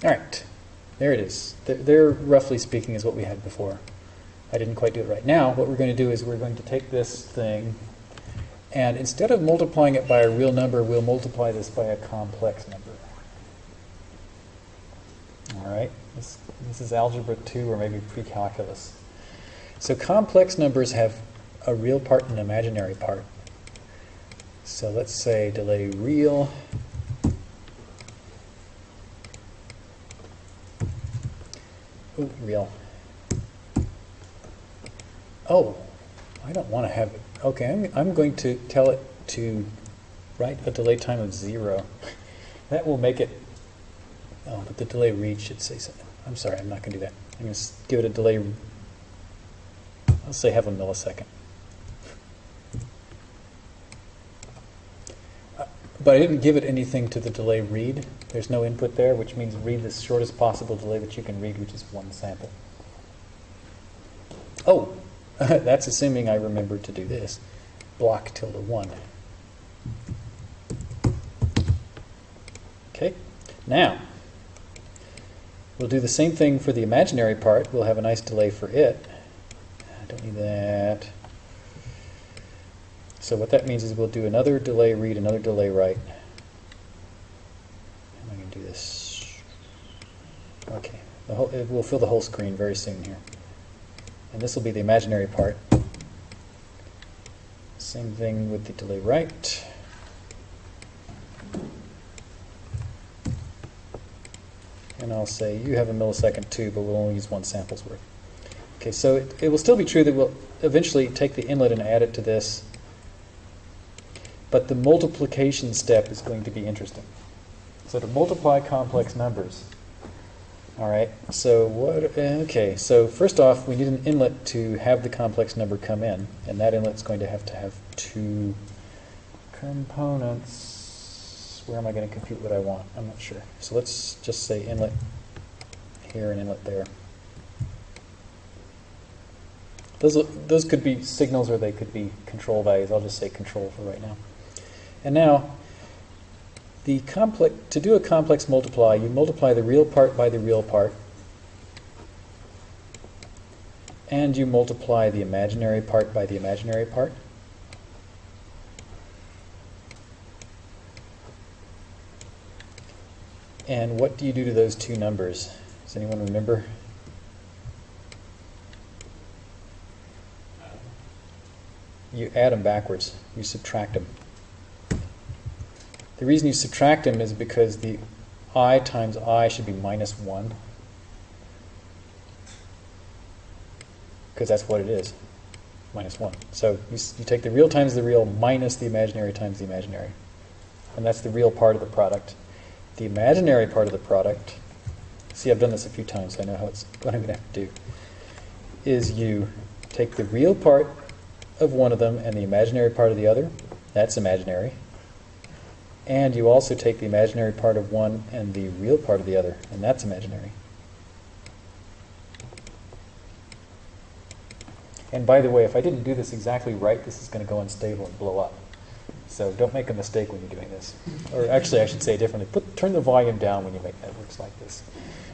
Alright, there it is. There, roughly speaking, is what we had before. I didn't quite do it right. Now, what we're going to do is we're going to take this thing, and instead of multiplying it by a real number, we'll multiply this by a complex number. Alright, this is Algebra 2 or maybe pre-calculus. So complex numbers have a real part and an imaginary part. So let's say delay real. Oh, real. Oh, I don't want to have it. Okay, I'm going to tell it to write a delay time of 0. That will make it, oh, but the delay reach should say something. I'm sorry, I'm not going to do that. I'm going to give it a delay. Let's say have a millisecond. But I didn't give it anything to the delay read. There's no input there, which means read the shortest possible delay that you can read, which is one sample. Oh, that's assuming I remembered to do this. Block tilde 1. Okay, now we'll do the same thing for the imaginary part. We'll have a nice delay for it. I don't need that. So what that means is we'll do another delay read, another delay write. How am I going to do this? Okay, we'll fill the whole screen very soon here. And this will be the imaginary part. Same thing with the delay write. And I'll say you have a millisecond too, but we'll only use one sample's worth. Okay, so it will still be true that we'll eventually take the inlet and add it to this. But the multiplication step is going to be interesting. So to multiply complex numbers. All right, so okay, so first off, we need an inlet to have the complex number come in, and that inlet's going to have two components. Where am I going to compute what I want? I'm not sure. So let's just say inlet here and inlet there. Those could be signals or they could be control values. I'll just say control for right now. And now, to do a complex multiply, you multiply the real part by the real part, and you multiply the imaginary part by the imaginary part. And what do you do to those two numbers? Does anyone remember? You add them backwards. You subtract them. The reason you subtract them is because the I times I should be minus 1. Because that's what it is, minus 1. So you take the real times the real minus the imaginary times the imaginary. And that's the real part of the product. The imaginary part of the product, see, I've done this a few times, so I know what I'm going to have to do, is you take the real part of one of them and the imaginary part of the other. That's imaginary. And you also take the imaginary part of one and the real part of the other, and that's imaginary. And by the way, if I didn't do this exactly right, this is going to go unstable and blow up. So don't make a mistake when you're doing this. Or actually, I should say it differently. Turn the volume down when you make networks like this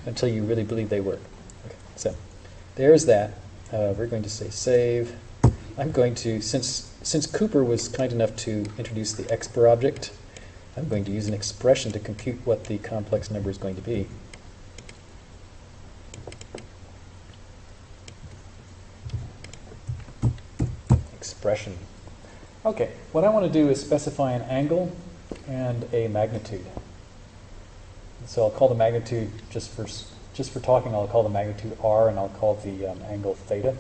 until you really believe they work. Okay, so there's that. We're going to say save. I'm going to, since Cooper was kind enough to introduce the expr object, I'm going to use an expression to compute what the complex number is going to be. Expression. Okay, what I want to do is specify an angle and a magnitude. So I'll call the magnitude, just for talking, I'll call the magnitude r, and I'll call the angle theta.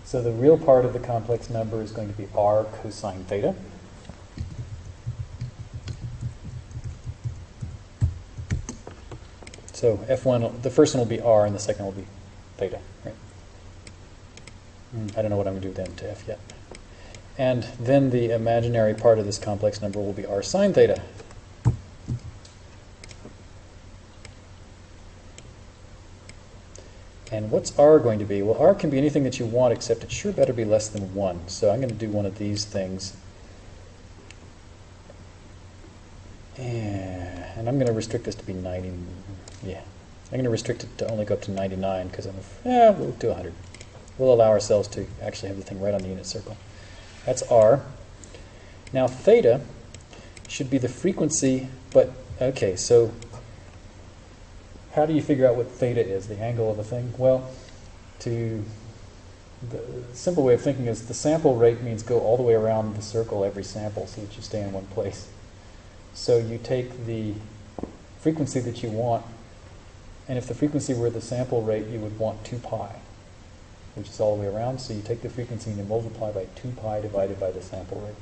So the real part of the complex number is going to be r cosine theta. So F1, the first one will be r, and the second will be theta. Right? I don't know what I'm going to do then to F yet. And then the imaginary part of this complex number will be r sine theta. And what's r going to be? Well, r can be anything that you want, except it sure better be less than 1. So I'm going to do one of these things. And I'm going to restrict this to be 90. Yeah, I'm going to restrict it to only go up to 99 because we'll do 100. We'll allow ourselves to actually have the thing right on the unit circle. That's r. Now theta should be the frequency, but okay, so how do you figure out what theta is, the angle of a thing? Well, the simple way of thinking is the sample rate means go all the way around the circle every sample so that you stay in one place. So you take the frequency that you want, and if the frequency were the sample rate, you would want 2 pi, which is all the way around. So you take the frequency and you multiply by 2 pi divided by the sample rate.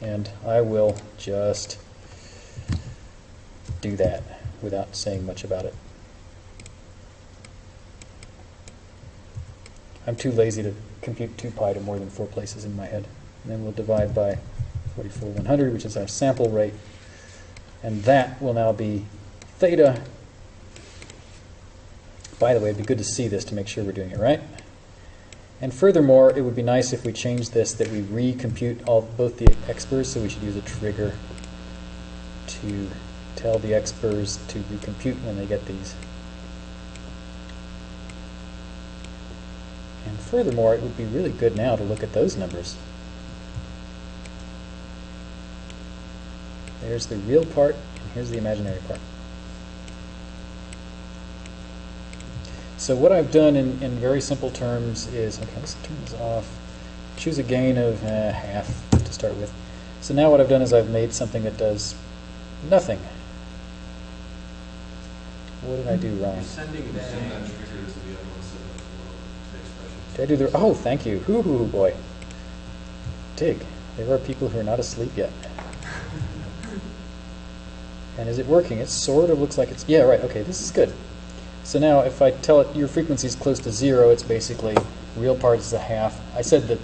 And I will just do that without saying much about it. I'm too lazy to compute 2 pi to more than 4 places in my head. And then we'll divide by 44,100, which is our sample rate. And that will now be theta. By the way, it'd be good to see this to make sure we're doing it right. And furthermore, it would be nice if we changed this, that we recompute both the expers, so we should use a trigger to tell the expers to recompute when they get these. And furthermore, it would be really good now to look at those numbers. There's the real part, and here's the imaginary part. So what I've done in very simple terms is, okay, let's turn this off. Choose a gain of half to start with. So now what I've done is I've made something that does nothing. What did I do wrong? You're sending that trigger to the expression. Did I do the, oh, thank you. Hoo-hoo, boy. Dig. There are people who are not asleep yet. And is it working? It sort of looks like it's, yeah, right, okay, this is good. So now if I tell it your frequency is close to 0, it's basically real part is a half. I said that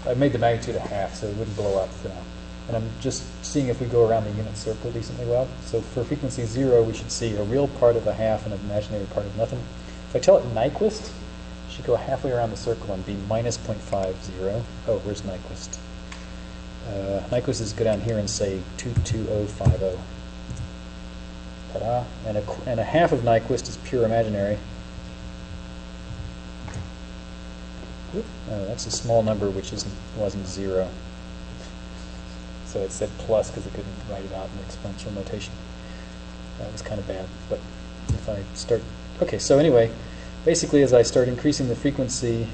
I made the magnitude a half so it wouldn't blow up for now. And I'm just seeing if we go around the unit circle decently well. So for frequency 0, we should see a real part of a half and an imaginary part of nothing. If I tell it Nyquist, it should go halfway around the circle and be minus 0.50. Oh, where's Nyquist? Nyquist is go down here and say 22050. Ta-da. And a half of Nyquist is pure imaginary. Oop. Oh, that's a small number which wasn't 0. So it said plus because it couldn't write it out in exponential notation. That was kind of bad. But if I start, okay, so anyway, basically as I start increasing the frequency,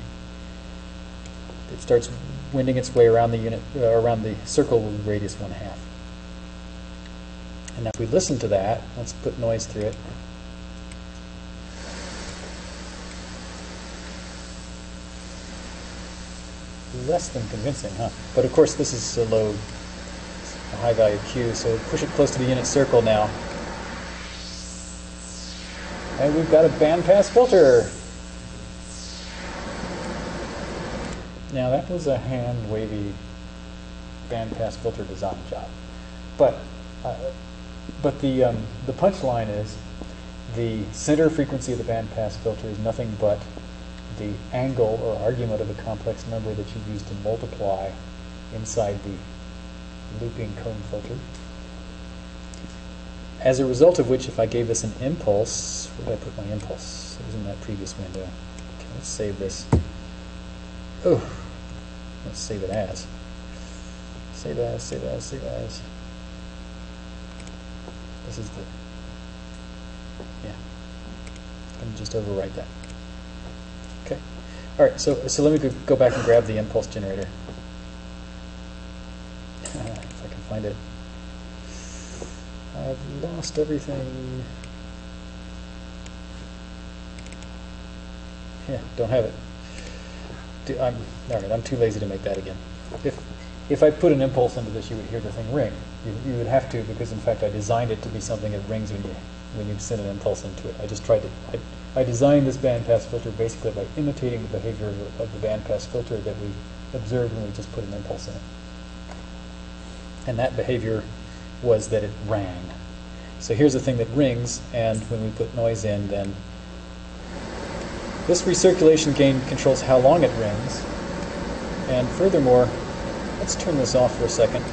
it starts winding its way around the unit, around the circle radius 1/2. And now if we listen to that, let's put noise through it. Less than convincing, huh? But of course this is a high value Q, so push it close to the unit circle now. And we've got a bandpass filter. Now that was a hand-wavy bandpass filter design job. But the punchline is the center frequency of the bandpass filter is nothing but the angle or argument of a complex number that you use to multiply inside the looping cone filter. As a result of which, if I gave this an impulse, where did I put my impulse? It was in that previous window. Okay, let's save this. Oh, let's save it as. Save as, save as, save as. This is the, yeah. Let me just overwrite that. Okay. All right, so let me go back and grab the impulse generator. If I can find it. I've lost everything. Yeah, don't have it. All right, I'm too lazy to make that again. If I put an impulse into this, you would hear the thing ring. You would have to, because in fact I designed it to be something that rings when you send an impulse into it. I just tried to. I designed this bandpass filter basically by imitating the behavior of the bandpass filter that we observed when we just put an impulse in it. And that behavior was that it rang. So here's the thing that rings, and when we put noise in, then this recirculation gain controls how long it rings. And furthermore, let's turn this off for a second.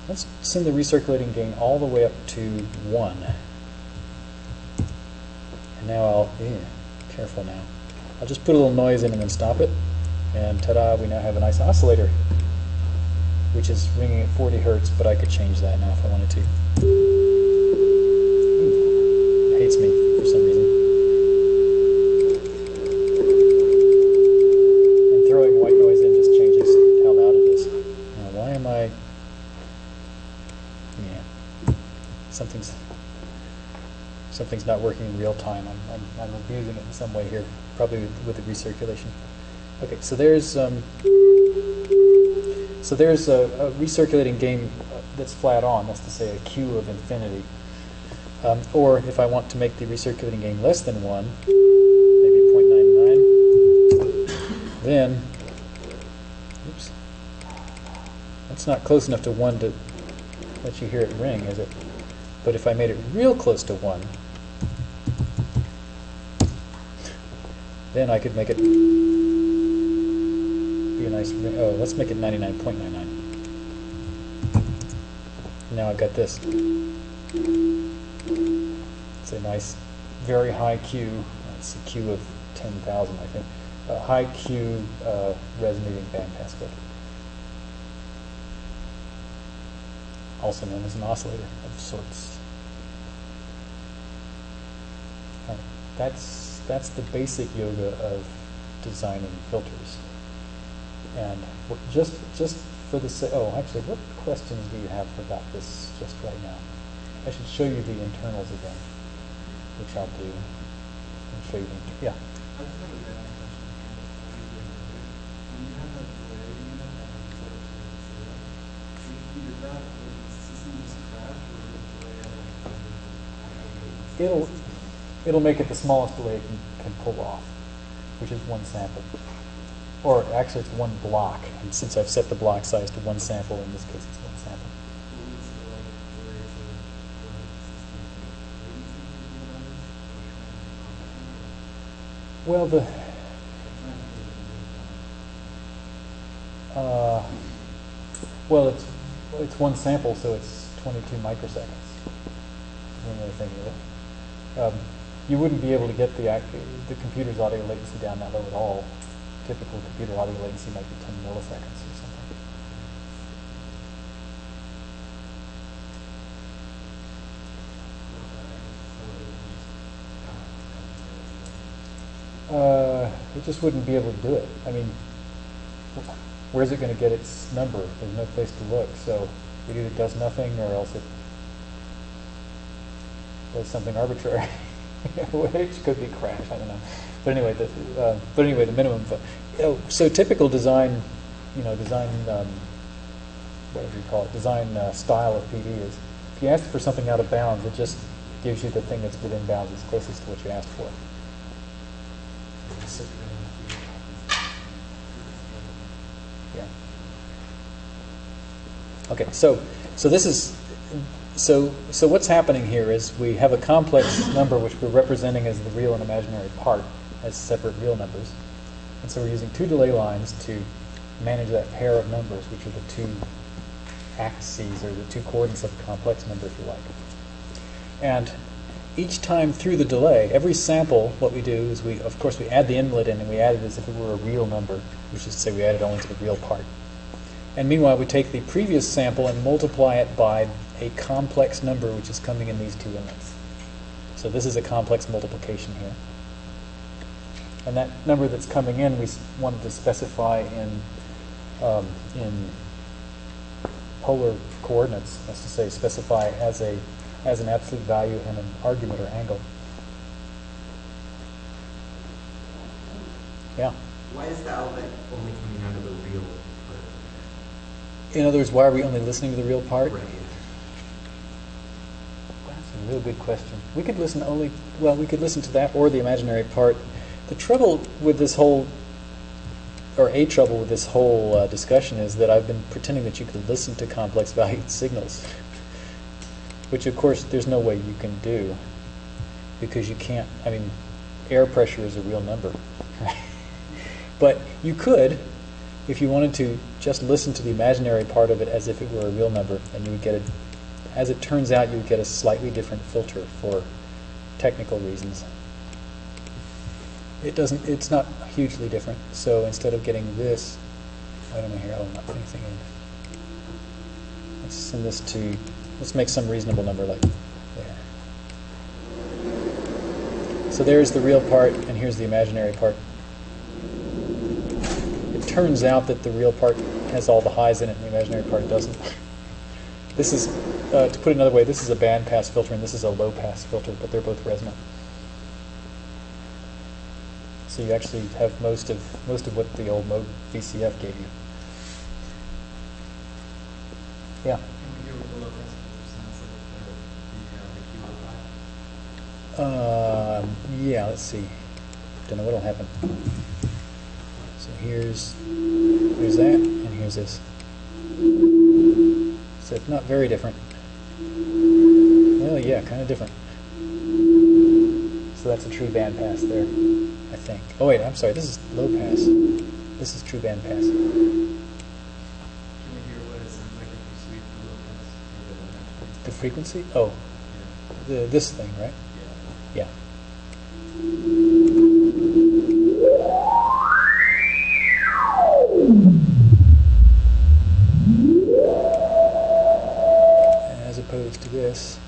Let's send the recirculating gain all the way up to 1. And now I'll, careful now. I'll just put a little noise in and then stop it. And ta-da, we now have a nice oscillator, which is ringing at 40 hertz, but I could change that now if I wanted to. Ooh, it hates me for some reason. And throwing white noise in just changes how loud it is. Now, why am I... Yeah. Something's not working in real time. I'm abusing it in some way here, probably with the recirculation. Okay, so there's a recirculating gain that's flat on. That's to say a Q of infinity. Or if I want to make the recirculating gain less than 1, maybe 0.99. Then, oops, that's not close enough to 1 to let you hear it ring, is it? But if I made it real close to 1, then I could make it be a nice ring. Oh, let's make it 99.99. Now I've got this. It's a nice, very high Q. It's a Q of 10,000, I think. A high Q resonating bandpass filter, also known as an oscillator of sorts. That's the basic yoga of designing filters. And just for the actually, what questions do you have about this just right now? I should show you the internals again, which I'll do. And show you the, yeah. I just have a bad question. When you have that delay unit and you set it to 0, if you did that, would the system just crash or would the delay ever It'll make it the smallest delay it can pull off, which is 1 sample. Or actually it's 1 block, and since I've set the block size to 1 sample, in this case it's 1 sample. Well, it's 1 sample, so it's 22 microseconds. One other thing with it. You wouldn't be able to get the computer's audio latency down that low at all. Typical computer audio latency might be 10 milliseconds or something. It just wouldn't be able to do it. I mean, where's it going to get its number? There's no place to look. So it either does nothing or else it does something arbitrary, which could be crash. I don't know. But anyway, the minimum. So typical design, design whatever you call it, design style of PD is if you ask for something out of bounds, it just gives you the thing that's within bounds, that's closest to what you asked for. Yeah. Okay. So this is. So what's happening here is we have a complex number which we're representing as the real and imaginary part as separate real numbers. And so we're using 2 delay lines to manage that pair of numbers, which are the 2 axes or the 2 coordinates of a complex number, if you like. And each time through the delay, every sample, what we do is we add the inlet in, and we add it as if it were a real number, which is to say we add it only to the real part. And meanwhile, we take the previous sample and multiply it by a complex number which is coming in these 2 inlets. So this is a complex multiplication here. And that number that's coming in, we wanted to specify in polar coordinates. That's to say, specify as an absolute value and an argument or angle. Yeah. Why is the outlet only coming out of the real part? In other words, why are we only listening to the real part? Right. That's a real good question. We could listen we could listen to that or the imaginary part. The trouble with this whole, or a trouble with this whole discussion is that I've been pretending that you could listen to complex valued signals, which of course there's no way you can do, because you can't, air pressure is a real number. But you could, if you wanted to, just listen to the imaginary part of it as if it were a real number, and you would get as it turns out, you would get a slightly different filter for technical reasons. It's not hugely different. So instead of getting this, wait a minute here, I'm not putting anything in. Let's send this to, let's make some reasonable number like there. So there's the real part, and here's the imaginary part. It turns out that the real part has all the highs in it, and the imaginary part doesn't. This is, to put it another way, this is a bandpass filter, and this is a low-pass filter, but they're both resonant. So you actually have most of what the old mode VCF gave you. Yeah. Yeah. Let's see. Don't know what'll happen. So here's that, and here's this. So it's not very different. Well, yeah, kind of different. So that's a true bandpass there, I think. Oh wait, I'm sorry, this is low pass. This is true bandpass. Can we hear what it sounds like if you sweep the low pass? The frequency? Oh, this thing, right? Yeah. Yeah. As opposed to this.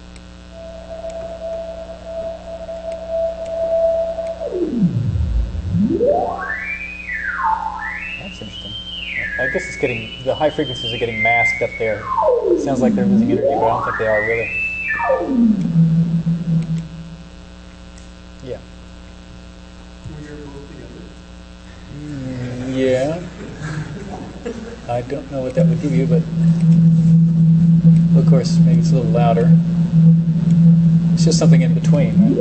That's interesting. I guess it's getting, the high frequencies are getting masked up there. Sounds like they're losing energy, but I don't think they are really. Yeah. Can we hear both together? Yeah. I don't know what that would give you, but well, of course, maybe it's a little louder. It's just something in between, right?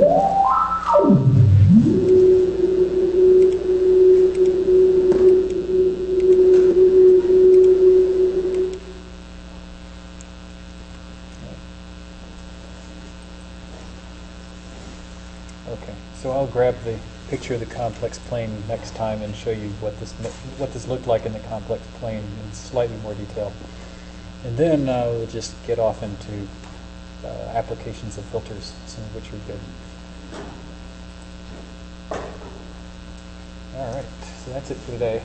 Okay, so I'll grab the picture of the complex plane next time and show you what this looked like in the complex plane in slightly more detail. And then we'll just get off into applications of filters, some of which are good. All right, so that's it for today.